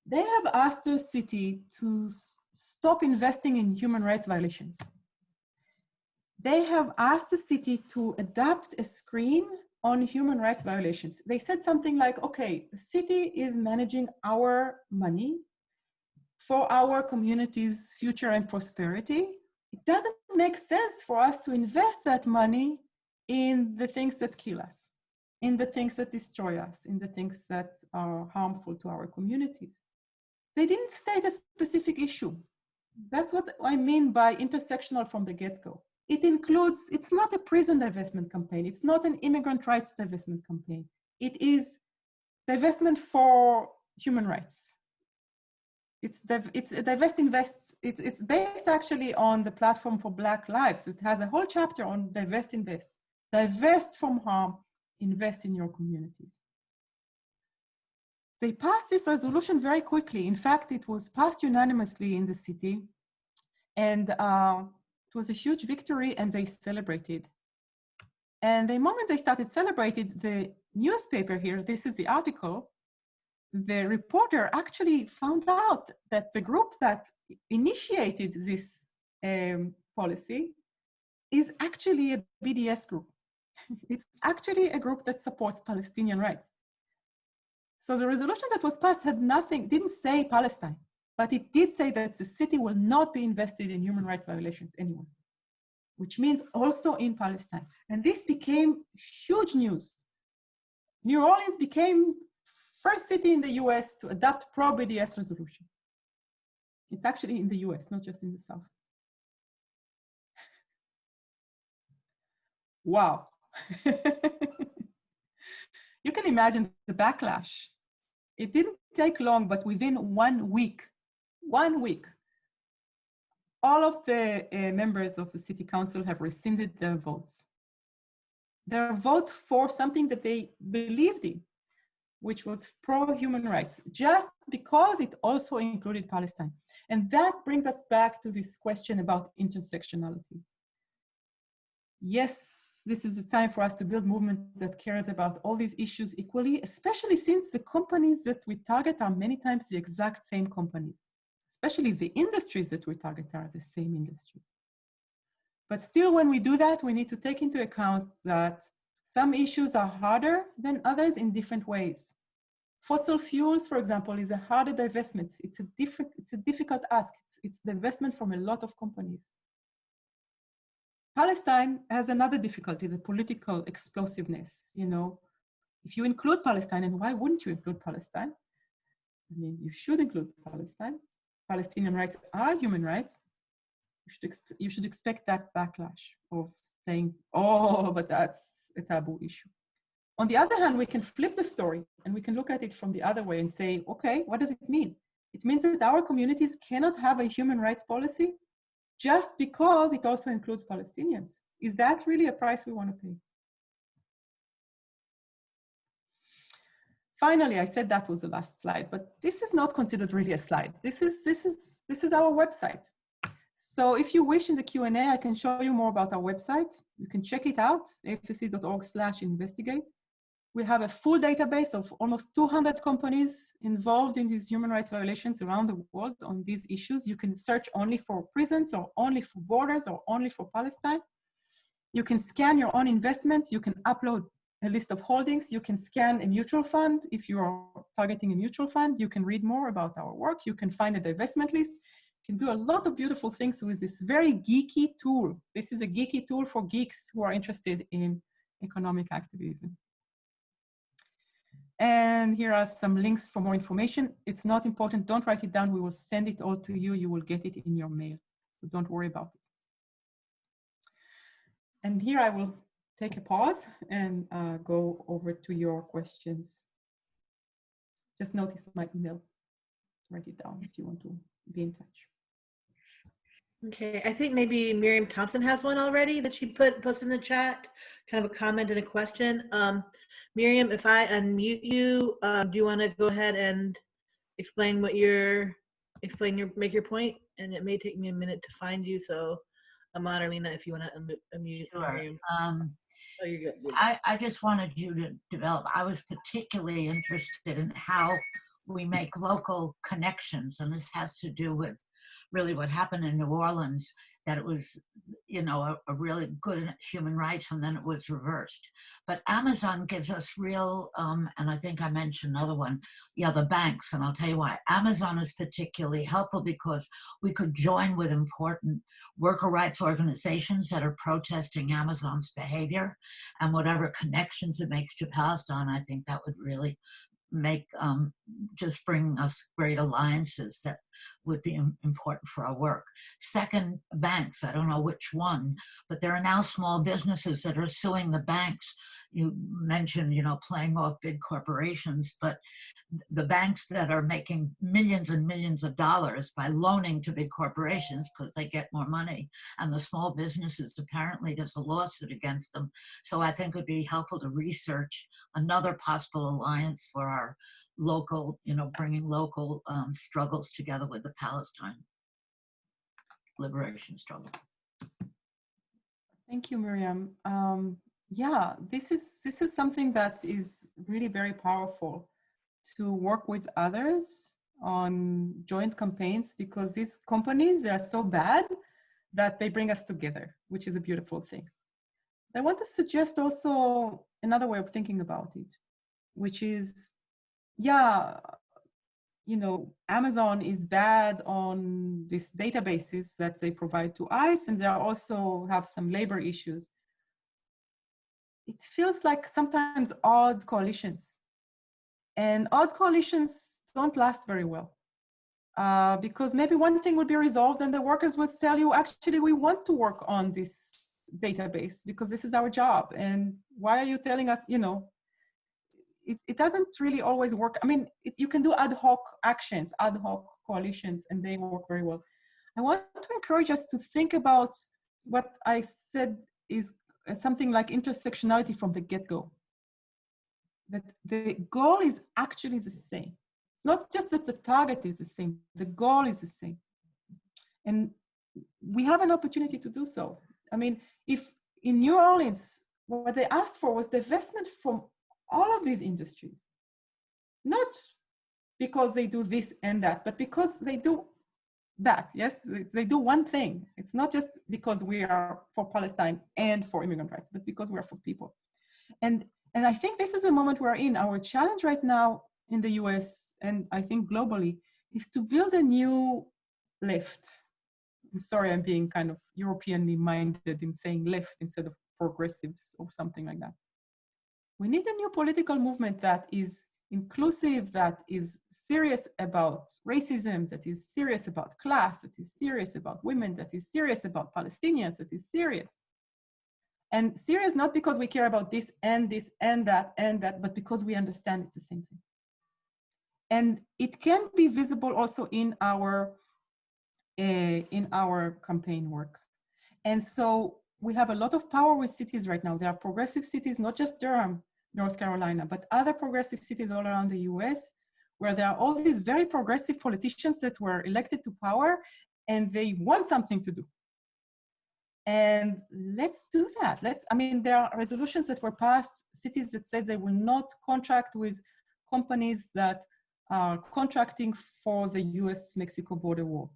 They have asked the city to stop investing in human rights violations. They have asked the city to adapt a screen on human rights violations. They said something like, okay, the city is managing our money for our community's future and prosperity. It doesn't make sense for us to invest that money in the things that kill us, in the things that destroy us, in the things that are harmful to our communities. They didn't state a specific issue. That's what I mean by intersectional from the get-go. It includes, it's not a prison divestment campaign. It's not an immigrant rights divestment campaign. It is divestment for human rights. It's based actually on the platform for Black Lives. It has a whole chapter on divest, invest. Divest from harm, invest in your communities. They passed this resolution very quickly. In fact, it was passed unanimously in the city, and it was a huge victory, and they celebrated. And the moment they started celebrating, the newspaper here, this is the article, the reporter actually found out that the group that initiated this policy is actually a BDS group. It's actually a group that supports Palestinian rights. So the resolution that was passed had nothing, didn't say Palestine, but it did say that the city will not be invested in human rights violations anywhere, which means also in Palestine. And this became huge news. New Orleans became first city in the US to adopt pro-BDS resolution. It's actually in the US, not just in the South. Wow. You can imagine the backlash. It didn't take long, but within 1 week, all of the members of the city council have rescinded their votes. Their vote for something that they believed in, which was pro-human rights, just because it also included Palestine. And that brings us back to this question about intersectionality. Yes, this is the time for us to build movement that cares about all these issues equally, especially since the companies that we target are many times the exact same companies, especially the industries that we target are the same industries. But still, when we do that, we need to take into account that some issues are harder than others in different ways. Fossil fuels, for example, is a harder divestment. It's a difficult ask. It's divestment from a lot of companies. Palestine has another difficulty, the political explosiveness. You know, if you include Palestine, and why wouldn't you include Palestine? I mean, you should include Palestine. Palestinian rights are human rights. You should expect that backlash of saying, oh, but that's a taboo issue. On the other hand, we can flip the story and we can look at it from the other way and say, okay, what does it mean? It means that our communities cannot have a human rights policy just because it also includes Palestinians. Is that really a price we want to pay? finally, I said that was the last slide, but this is not considered really a slide. This is our website. So if you wish in the Q&A, I can show you more about our website. You can check it out, afc.org/investigate. We have a full database of almost 200 companies involved in these human rights violations around the world on these issues. You can search only for prisons or only for borders or only for Palestine. You can scan your own investments. You can upload a list of holdings. You can scan a mutual fund if you are targeting a mutual fund. You can read more about our work. You can find a divestment list. You can do a lot of beautiful things with this very geeky tool. This is a geeky tool for geeks who are interested in economic activism. And here are some links for more information. It's not important. Don't write it down. We will send it all to you. You will get it in your mail. So don't worry about it. And here I will take a pause and go over to your questions. Just notice my email. Write it down if you want to be in touch. Okay, I think maybe Miriam Thompson has one already that she posted in the chat, kind of a comment and a question. Miriam, if I unmute you, do you want to go ahead and explain what make your point? And it may take me a minute to find you, so Marlena, if you want to unmute Miriam. Sure. Oh, you're good. I just wanted you to develop. I was particularly interested in how we make local connections, and this has to do with really what happened in New Orleans, that it was, you know, a really good human rights, and then it was reversed. But Amazon gives us real, and I think I mentioned another one, the banks, and I'll tell you why. Amazon is particularly helpful because we could join with important worker rights organizations that are protesting Amazon's behavior, and whatever connections it makes to Palestine, I think that would really make just bring us great alliances that would be important for our work. Second, banks. I don't know which one, but there are now small businesses that are suing the banks. You mentioned, you know, playing off big corporations, but the banks that are making millions and millions of dollars by loaning to big corporations because they get more money, and the small businesses, apparently there's a lawsuit against them. So I think it would be helpful to research another possible alliance for our local, you know, bringing local struggles together with the Palestine liberation struggle. Thank you, Miriam. Yeah, this is something that is really very powerful, to work with others on joint campaigns, because these companies, they are so bad that they bring us together, which is a beautiful thing. I want to suggest also another way of thinking about it, which is, yeah, you know, Amazon is bad on these databases that they provide to ICE, and they also have some labor issues. It feels like sometimes odd coalitions, and odd coalitions don't last very well, because maybe one thing will be resolved and the workers will tell you, actually, we want to work on this database because this is our job. And why are you telling us, you know, it doesn't really always work. I mean, you can do ad hoc actions, ad hoc coalitions, and they work very well. I want to encourage us to think about what I said is something like intersectionality from the get-go. That the goal is actually the same. It's not just that the target is the same, the goal is the same. And we have an opportunity to do so. I mean, if in New Orleans, what they asked for was divestment from all of these industries, not because they do this and that, but because they do that. Yes, they do one thing. It's not just because we are for Palestine and for immigrant rights, but because we are for people. And I think this is the moment we're in. Our challenge right now in the US, and I think globally, is to build a new left. I'm sorry, I'm being kind of Europeanly minded in saying left instead of progressives or something like that. We need a new political movement that is inclusive, that is serious about racism, that is serious about class, that is serious about women, that is serious about Palestinians, that is serious. And serious not because we care about this and that, but because we understand it's the same thing. And it can be visible also in our campaign work. And so we have a lot of power with cities right now. There are progressive cities, not just Durham. North Carolina, but other progressive cities all around the US, where there are all these very progressive politicians that were elected to power and they want something to do. And let's do that. I mean, there are resolutions that were passed, cities that says they will not contract with companies that are contracting for the US-Mexico border war.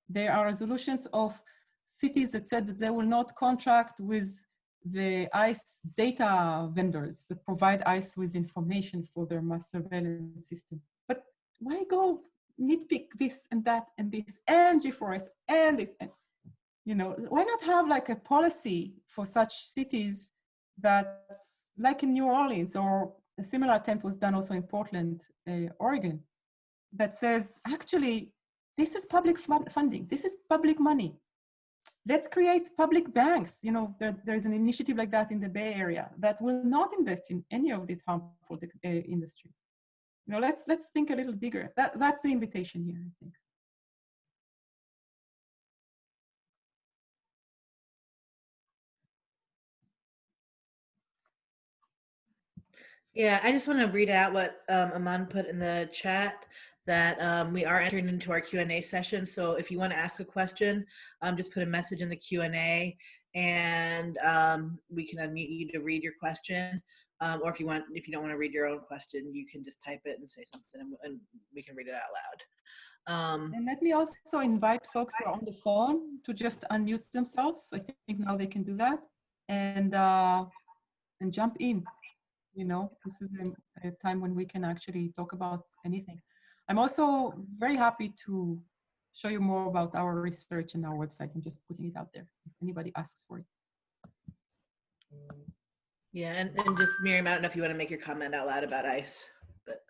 There are resolutions of cities that said that they will not contract with the ICE data vendors that provide ICE with information for their mass surveillance system. But why go nitpick this and that and this and G4S and this? And, you know, why not have like a policy for such cities that's like in New Orleans, or a similar attempt was done also in Portland, Oregon, that says, actually, this is public funding. This is public money. Let's create public banks. You know, there's an initiative like that in the Bay Area that will not invest in any of these harmful industries. You know, let's think a little bigger. That's the invitation here, I think. Yeah, I just want to read out what Aman put in the chat, that we are entering into our Q&A session. So if you want to ask a question, just put a message in the Q&A and we can unmute you to read your question. Or if you don't want to read your own question, you can just type it and say something and we can read it out loud. And let me also invite folks who are on the phone to just unmute themselves. I think now they can do that and jump in. You know, this is a time when we can actually talk about anything. I'm also very happy to show you more about our research and our website and just putting it out there if anybody asks for it. Yeah, and just Miriam, I don't know if you want to make your comment out loud about ICE, but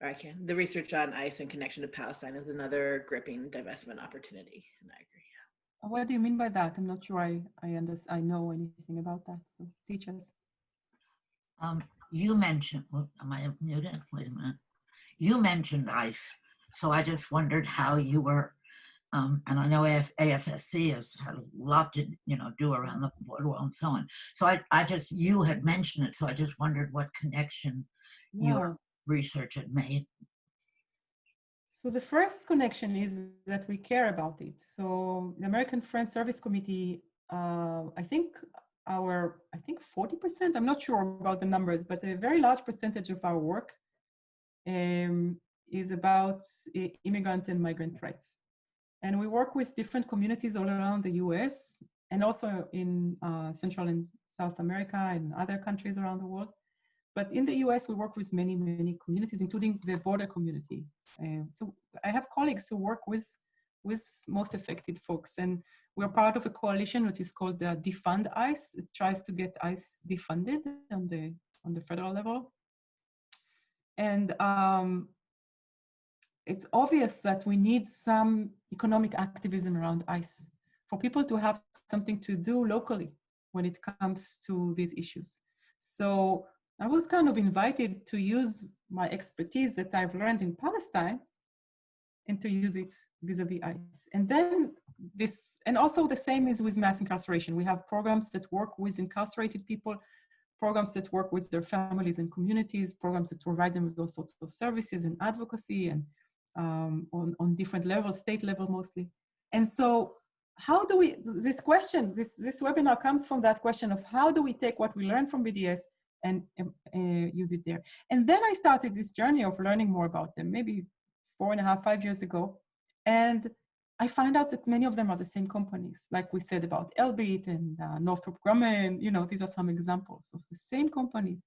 I can. The research on ICE in connection to Palestine is another gripping divestment opportunity, and I agree. What do you mean by that? I'm not sure I know anything about that. So teach us. You mentioned, am I muted? Wait a minute. You mentioned ICE, so I just wondered how you were, and I know AFSC has had a lot to do around the border wall and so on. So you had mentioned it, so I just wondered what connection your research had made. So the first connection is that we care about it. So the American Friends Service Committee, I think 40%, I'm not sure about the numbers, but a very large percentage of our work is about immigrant and migrant rights. And we work with different communities all around the US and also in Central and South America and other countries around the world. But in the US, we work with many, many communities, including the border community. So I have colleagues who work with most affected folks. And we're part of a coalition which is called the Defund ICE. It tries to get ICE defunded on the federal level. And it's obvious that we need some economic activism around ICE for people to have something to do locally when it comes to these issues. So I was kind of invited to use my expertise that I've learned in Palestine and to use it vis-a-vis ICE. And then and also the same is with mass incarceration. We have programs that work with incarcerated people, programs that work with their families and communities, programs that provide them with all sorts of services and advocacy and on different levels, state level mostly. And so how do we, this webinar comes from that question of how do we take what we learned from BDS and use it there. And then I started this journey of learning more about them, maybe 4.5, 5 years ago. And I find out that many of them are the same companies, like we said about Elbit and Northrop Grumman, these are some examples of the same companies.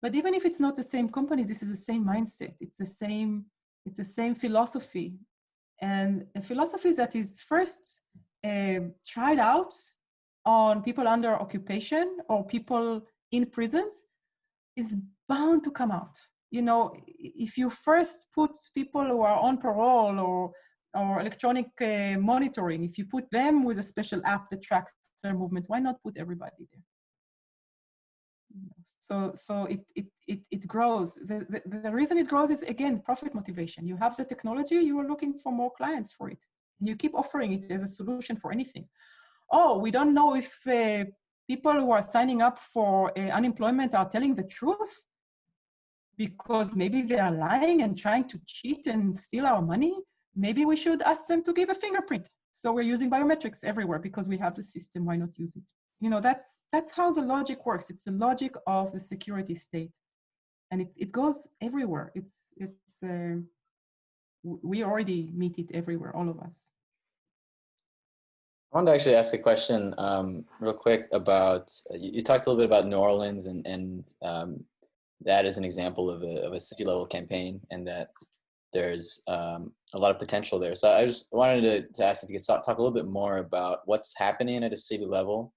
But even if it's not the same companies, this is the same mindset. It's the same philosophy. And a philosophy that is first tried out on people under occupation or people in prisons is bound to come out. If you first put people who are on parole or electronic monitoring, if you put them with a special app that tracks their movement, why not put everybody there? So it grows. The reason it grows is, again, profit motivation. You have the technology, you are looking for more clients for it. And you keep offering it as a solution for anything. oh, we don't know if people who are signing up for unemployment are telling the truth because maybe they are lying and trying to cheat and steal our money. Maybe we should ask them to give a fingerprint. So we're using biometrics everywhere because we have the system, why not use it? You know, that's how the logic works. It's the logic of the security state. And it goes everywhere. We already meet it everywhere, all of us. I wanted to actually ask a question real quick about, you talked a little bit about New Orleans and that is an example of a city level campaign and that there's a lot of potential there. So I just wanted to ask if you could talk a little bit more about what's happening at a city level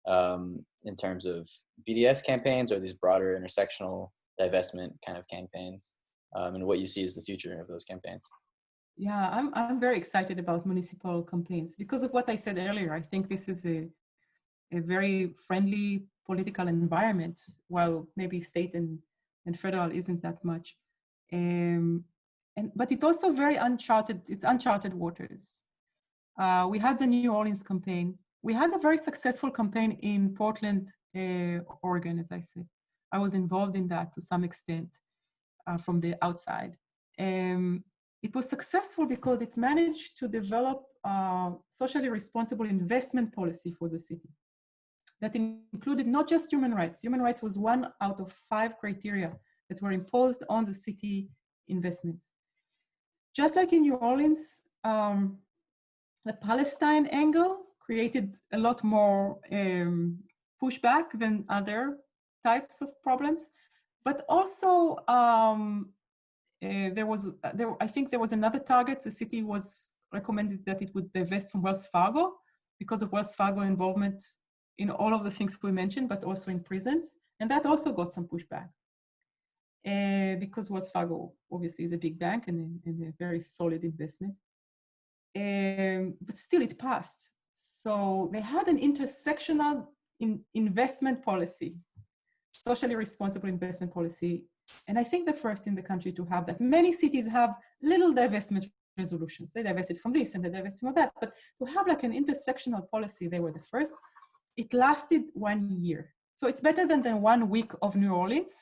in terms of BDS campaigns or these broader intersectional divestment kind of campaigns and what you see as the future of those campaigns. Yeah, I'm very excited about municipal campaigns because of what I said earlier. I think this is a very friendly political environment, while maybe state and federal isn't that much. But it's also very uncharted, it's uncharted waters. We had the New Orleans campaign. We had a very successful campaign in Portland, Oregon, as I said. I was involved in that to some extent from the outside. It was successful because it managed to develop a socially responsible investment policy for the city that included not just human rights. Human rights was 1 out of 5 criteria that were imposed on the city investments. Just like in New Orleans, the Palestine angle created a lot more pushback than other types of problems, but also I think there was another target. The city was recommended that it would divest from Wells Fargo because of Wells Fargo involvement in all of the things we mentioned, but also in prisons. And that also got some pushback because Wells Fargo obviously is a big bank and a very solid investment. But still it passed. So they had an intersectional investment policy, socially responsible investment policy. And I think the first in the country to have that. Many cities have little divestment resolutions. They divested from this and they divested from that. But to have like an intersectional policy, they were the first. It lasted 1 year. So it's better than the 1 week of New Orleans.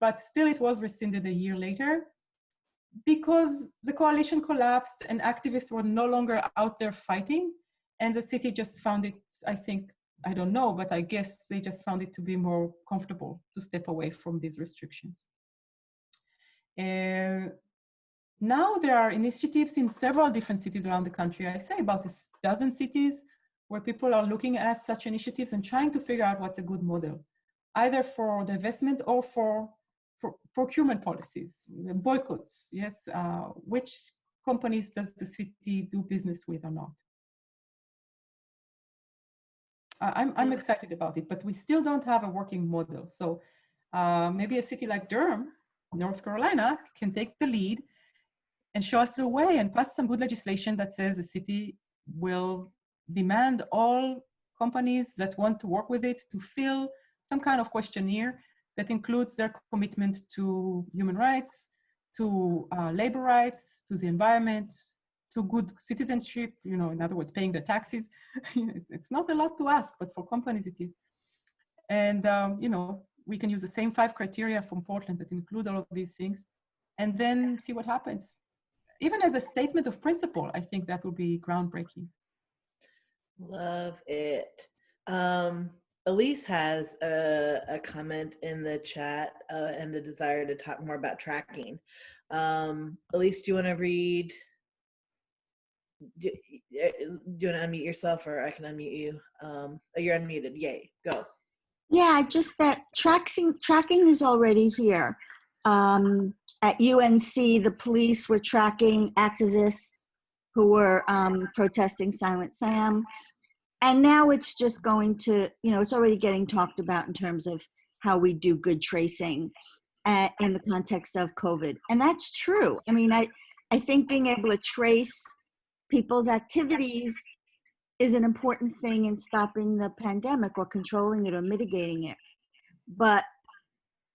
But still it was rescinded a year later because the coalition collapsed and activists were no longer out there fighting. And the city just found it, I think, I don't know, but I guess they just found it to be more comfortable to step away from these restrictions. Now there are initiatives in several different cities around the country. I say about 12 cities where people are looking at such initiatives and trying to figure out what's a good model, either for divestment or for procurement policies, boycotts, yes, which companies does the city do business with or not. I'm excited about it, but we still don't have a working model. So maybe a city like Durham, North Carolina, can take the lead and show us the way and pass some good legislation that says the city will demand all companies that want to work with it to fill some kind of questionnaire that includes their commitment to human rights, to labor rights, to the environment, to good citizenship, you know, in other words, paying their taxes. It's not a lot to ask, but for companies it is. And, you know, we can use the same 5 criteria from Portland that include all of these things and then see what happens. Even as a statement of principle, I think that would be groundbreaking. Love it. Elise has a comment in the chat and a desire to talk more about tracking. Elise, do you want to read? Do you want to unmute yourself, or I can unmute you? Oh, you're unmuted. Yay, go. Yeah, just that tracking is already here. At UNC, the police were tracking activists who were protesting Silent Sam. And now it's just going to, you know, it's already getting talked about in terms of how we do good tracing in the context of COVID. And that's true. I mean, I think being able to trace people's activities is an important thing in stopping the pandemic or controlling it or mitigating it. But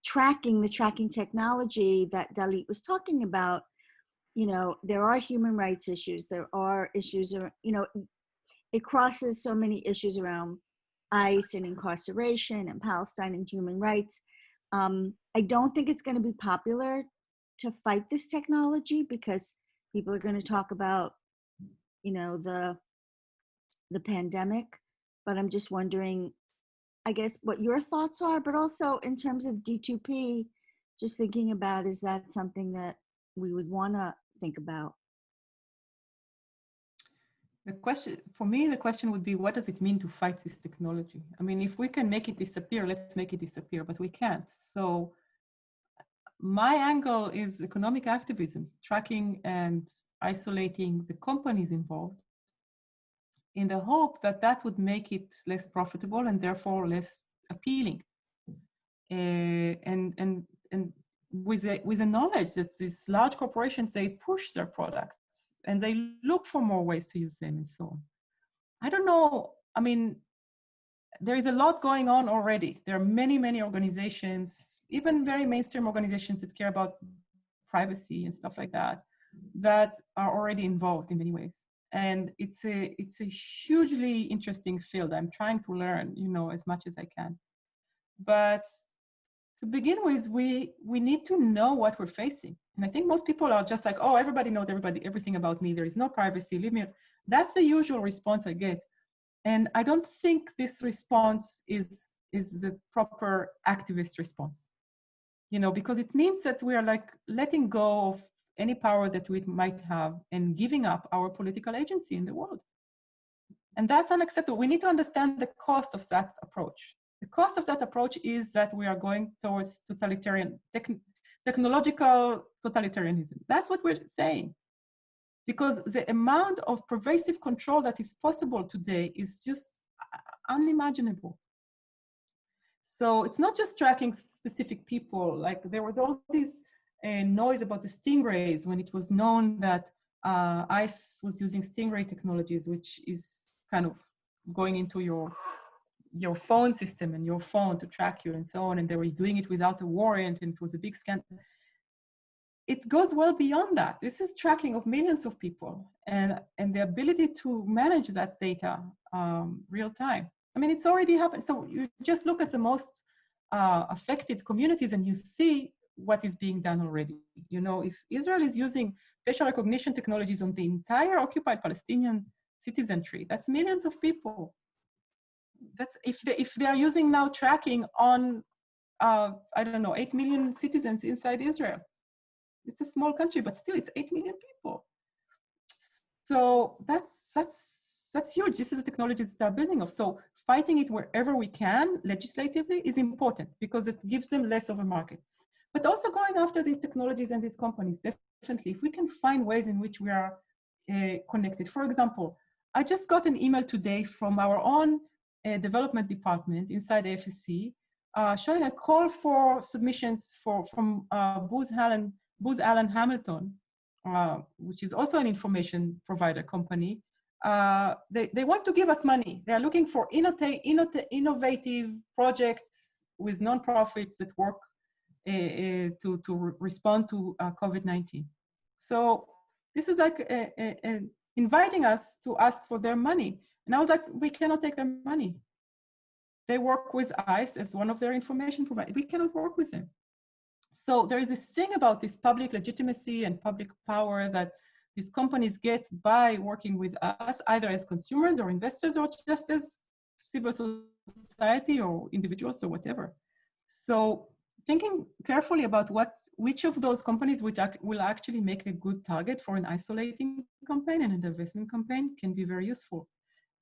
the tracking technology that Dalit was talking about, you know, there are human rights issues. There are issues, you know, it crosses so many issues around ICE and incarceration and Palestine and human rights. I don't think it's going to be popular to fight this technology because people are going to talk about, you know, the pandemic. But I'm just wondering, I guess, what your thoughts are, but also in terms of D2P, just thinking about, is that something that we would want to think about? The question, for me, the question would be, what does it mean to fight this technology? I mean, if we can make it disappear, let's make it disappear, but we can't. So my angle is economic activism, tracking and isolating the companies involved in the hope that that would make it less profitable and therefore less appealing. And with the knowledge that these large corporations, they push their products and they look for more ways to use them and so on. I don't know, I mean, there is a lot going on already. There are many, many organizations, even very mainstream organizations that care about privacy and stuff like that, that are already involved in many ways. And it's a hugely interesting field. I'm trying to learn, you know, as much as I can. But to begin with, we need to know what we're facing. And I think most people are just like, oh, everybody knows everything about me. There is no privacy, leave me. That's the usual response I get. And I don't think this response is the proper activist response, you know, because it means that we are like letting go of any power that we might have and giving up our political agency in the world. And that's unacceptable. We need to understand the cost of that approach. The cost of that approach is that we are going towards totalitarian, technological totalitarianism. That's what we're saying. Because the amount of pervasive control that is possible today is just unimaginable. So it's not just tracking specific people. Like there was all this noise about the stingrays when it was known that ICE was using stingray technologies, which is kind of going into your phone system and your phone to track you and so on. And they were doing it without a warrant, and it was a big scandal. It goes well beyond that. This is tracking of millions of people and the ability to manage that data real time. I mean, it's already happened. So you just look at the most affected communities and you see what is being done already. You know, if Israel is using facial recognition technologies on the entire occupied Palestinian citizenry, that's millions of people. That's if they are using now tracking on, I don't know, 8 million citizens inside Israel. It's a small country, but still it's 8 million people. So that's huge. This is a technology that they're building of. So fighting it wherever we can legislatively is important because it gives them less of a market. But also going after these technologies and these companies, definitely, if we can find ways in which we are connected. For example, I just got an email today from our own development department inside the FSC showing a call for submissions from Booz Allen Hamilton, which is also an information provider company. They want to give us money. They are looking for innovative projects with nonprofits that work to respond to COVID-19. So this is like inviting us to ask for their money. And I was like, we cannot take their money. They work with ICE as one of their information providers. We cannot work with them. So there is this thing about this public legitimacy and public power that these companies get by working with us, either as consumers or investors or just as civil society or individuals or whatever. So thinking carefully about which of those companies will actually make a good target for an isolating campaign and a divestment campaign can be very useful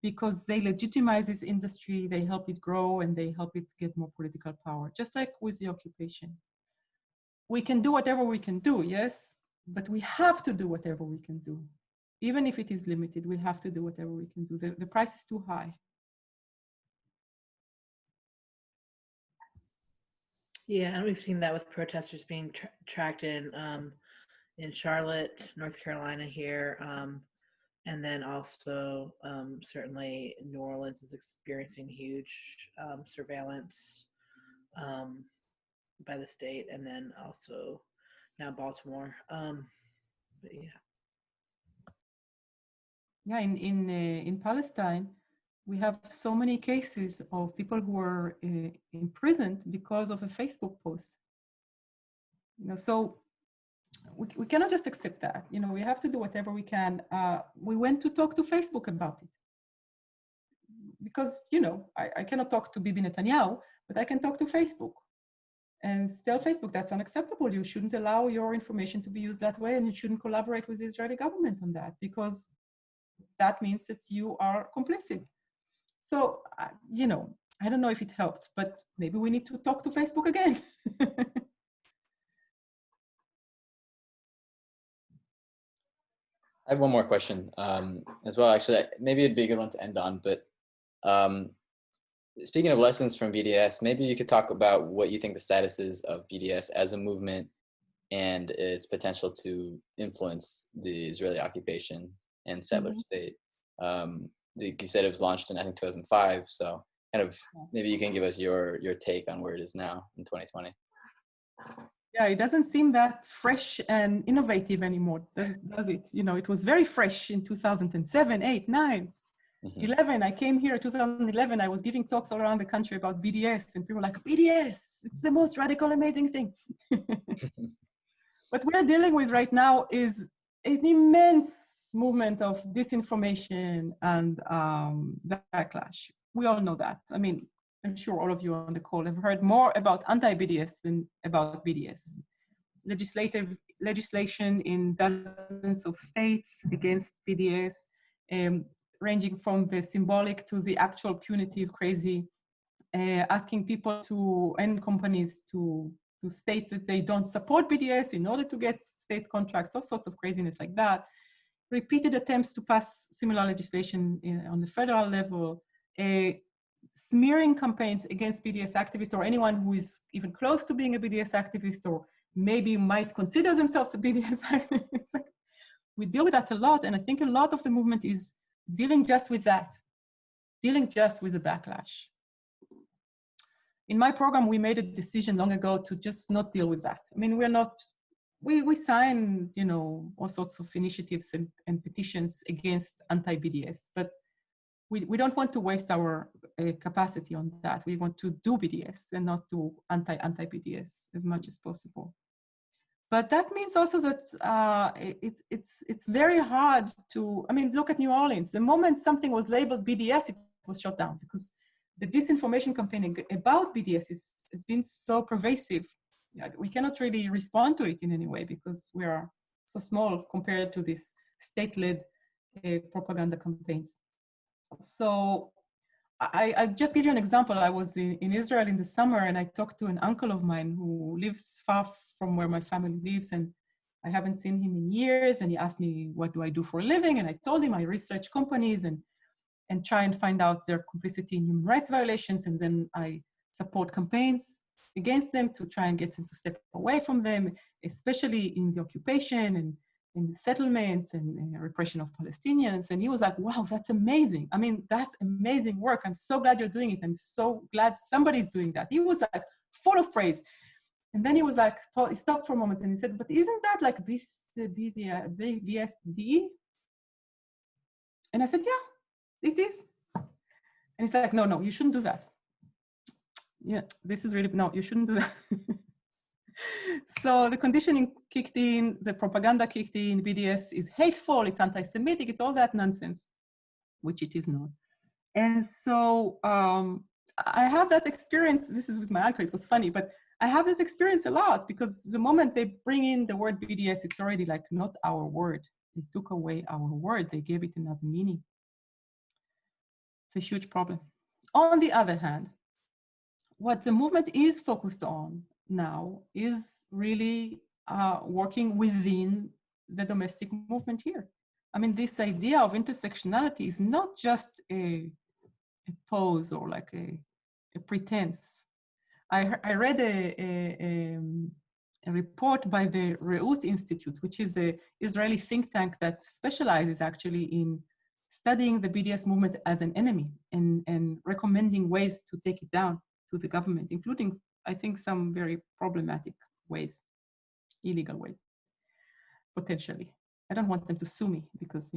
because they legitimize this industry, they help it grow, and they help it get more political power, just like with the occupation. We can do whatever we can do, yes, but we have to do whatever we can do. Even if it is limited, we have to do whatever we can do. The price is too high. Yeah, and we've seen that with protesters being tracked in Charlotte, North Carolina here, and then also certainly New Orleans is experiencing huge surveillance by the state, and then also now Baltimore. But yeah. Yeah, in Palestine, we have so many cases of people who are imprisoned because of a Facebook post. So we cannot just accept that. We have to do whatever we can. We went to talk to Facebook about it because I cannot talk to Bibi Netanyahu, but I can talk to Facebook and tell Facebook that's unacceptable. You shouldn't allow your information to be used that way, and you shouldn't collaborate with the Israeli government on that, because that means that you are complicit. So, I don't know if it helped, but maybe we need to talk to Facebook again. I have one more question as well. Actually, maybe it'd be a good one to end on. But speaking of lessons from BDS, maybe you could talk about what you think the status is of BDS as a movement and its potential to influence the Israeli occupation and settler state. You said it was launched in, I think, 2005. So kind of maybe you can give us your take on where it is now in 2020. Yeah, it doesn't seem that fresh and innovative anymore, does it? It was very fresh in 2007, 8, 9, 11. I came here in 2011. I was giving talks all around the country about BDS, and people were like, BDS, it's the most radical, amazing thing. What we're dealing with right now is an immense movement of disinformation and backlash. We all know that. I mean, I'm sure all of you on the call have heard more about anti-BDS than about BDS. Legislation in dozens of states against BDS, ranging from the symbolic to the actual punitive crazy, asking people and companies to state that they don't support BDS in order to get state contracts, all sorts of craziness like that. Repeated attempts to pass similar legislation on the federal level, smearing campaigns against BDS activists or anyone who is even close to being a BDS activist or maybe might consider themselves a BDS activist. We deal with that a lot, and I think a lot of the movement is dealing just with that, dealing just with the backlash. In my program, we made a decision long ago to just not deal with that. I mean, we sign, all sorts of initiatives and petitions against anti-BDS, but we don't want to waste our capacity on that. We want to do BDS and not do anti-BDS as much as possible. But that means also that it's very hard to, look at New Orleans. The moment something was labeled BDS, it was shut down because the disinformation campaign about BDS has been so pervasive. We cannot really respond to it in any way because we are so small compared to these state-led propaganda campaigns. So I'll just give you an example. I was in Israel in the summer, and I talked to an uncle of mine who lives far from where my family lives, and I haven't seen him in years. And he asked me, what do I do for a living? And I told him I research companies and try and find out their complicity in human rights violations. And then I support campaigns against them to try and get them to step away from them, especially in the occupation and in the settlements and repression of Palestinians. And he was like, wow, that's amazing. That's amazing work. I'm so glad you're doing it. I'm so glad somebody's doing that. He was like full of praise. And then he was like, he stopped for a moment and he said, but isn't that like BSD? And I said, yeah, it is. And he's like, no, you shouldn't do that. Yeah, this is really, no, you shouldn't do that. So the conditioning kicked in, the propaganda kicked in, BDS is hateful, it's anti-Semitic, it's all that nonsense, which it is not. And so I have that experience, this is with my uncle, it was funny, but I have this experience a lot because the moment they bring in the word BDS, it's already like not our word. They took away our word, they gave it another meaning. It's a huge problem. On the other hand, what the movement is focused on now is really working within the domestic movement here. This idea of intersectionality is not just a pose or like a pretense. I read a report by the Reut Institute, which is an Israeli think tank that specializes actually in studying the BDS movement as an enemy and recommending ways to take it down to the government, including, I think, some very problematic ways, illegal ways, potentially. I don't want them to sue me because,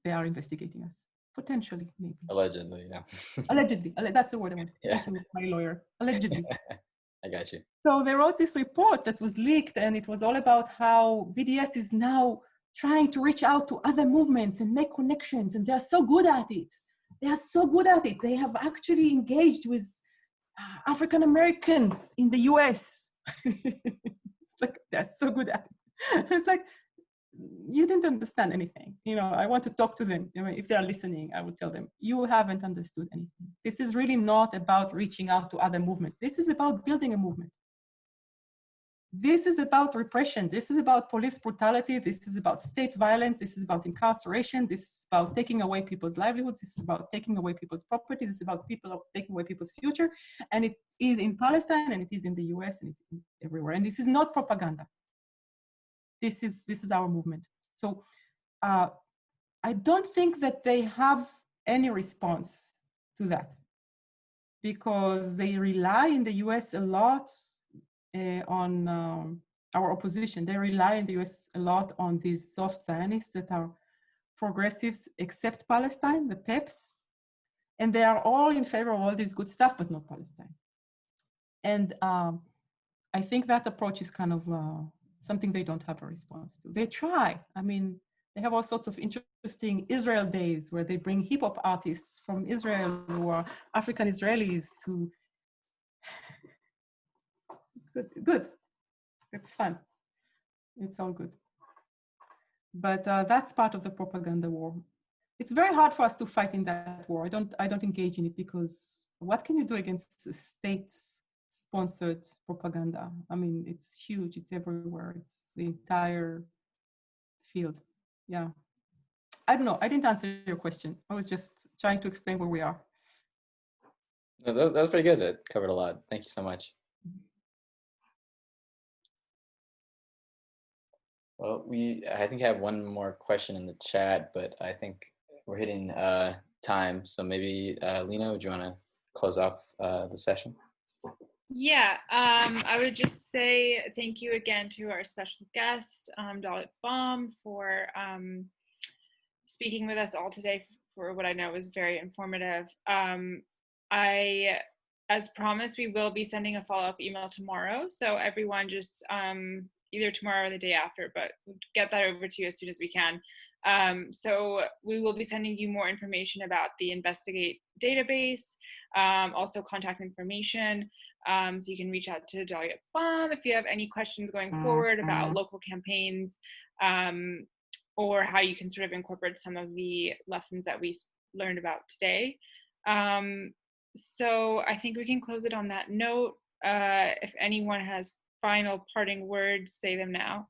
they are investigating us. Potentially, maybe. Allegedly, yeah. Allegedly. That's the word I want. Yeah. Thank you, my lawyer. Allegedly. I got you. So they wrote this report that was leaked, and it was all about how BDS is now trying to reach out to other movements and make connections, and they're so good at it. They are so good at it. They have actually engaged with African Americans in the US. It's like, they're so good at it. It's like, you didn't understand anything. You know, I want to talk to them. I mean, if they are listening, I will tell them, you haven't understood anything. This is really not about reaching out to other movements. This is about building a movement. This is about repression. This is about police brutality. This is about state violence. This is about incarceration. This is about taking away people's livelihoods. This is about taking away people's property. This is about taking away people's future. And it is in Palestine, and it is in the US, and it's everywhere. And this is not propaganda. This is our movement. So I don't think that they have any response to that, because they rely in the US a lot on our opposition. They rely in the US a lot on these soft Zionists that are progressives except Palestine, the PEPs, and they are all in favor of all this good stuff, but not Palestine. And I think that approach is kind of something they don't have a response to. They try. I mean, they have all sorts of interesting Israel days where they bring hip hop artists from Israel who are African Israelis to. Good. It's fun. It's all good. But that's part of the propaganda war. It's very hard for us to fight in that war. I don't engage in it, because what can you do against state-sponsored propaganda? I mean, it's huge. It's everywhere. It's the entire field. Yeah. I don't know. I didn't answer your question. I was just trying to explain where we are. No, that was pretty good. It covered a lot. Thank you so much. Well, I think I have one more question in the chat, but I think we're hitting time. So maybe, Lena, would you want to close off the session? Yeah, I would just say thank you again to our special guest, Dalit Baum, for speaking with us all today for what I know was very informative. As promised, we will be sending a follow-up email tomorrow. So everyone just either tomorrow or the day after, but we'll get that over to you as soon as we can. So we will be sending you more information about the Investigate database, also contact information. So you can reach out to Dalit Baum if you have any questions going forward about local campaigns, or how you can sort of incorporate some of the lessons that we learned about today. So I think we can close it on that note. If anyone has final parting words, say them now.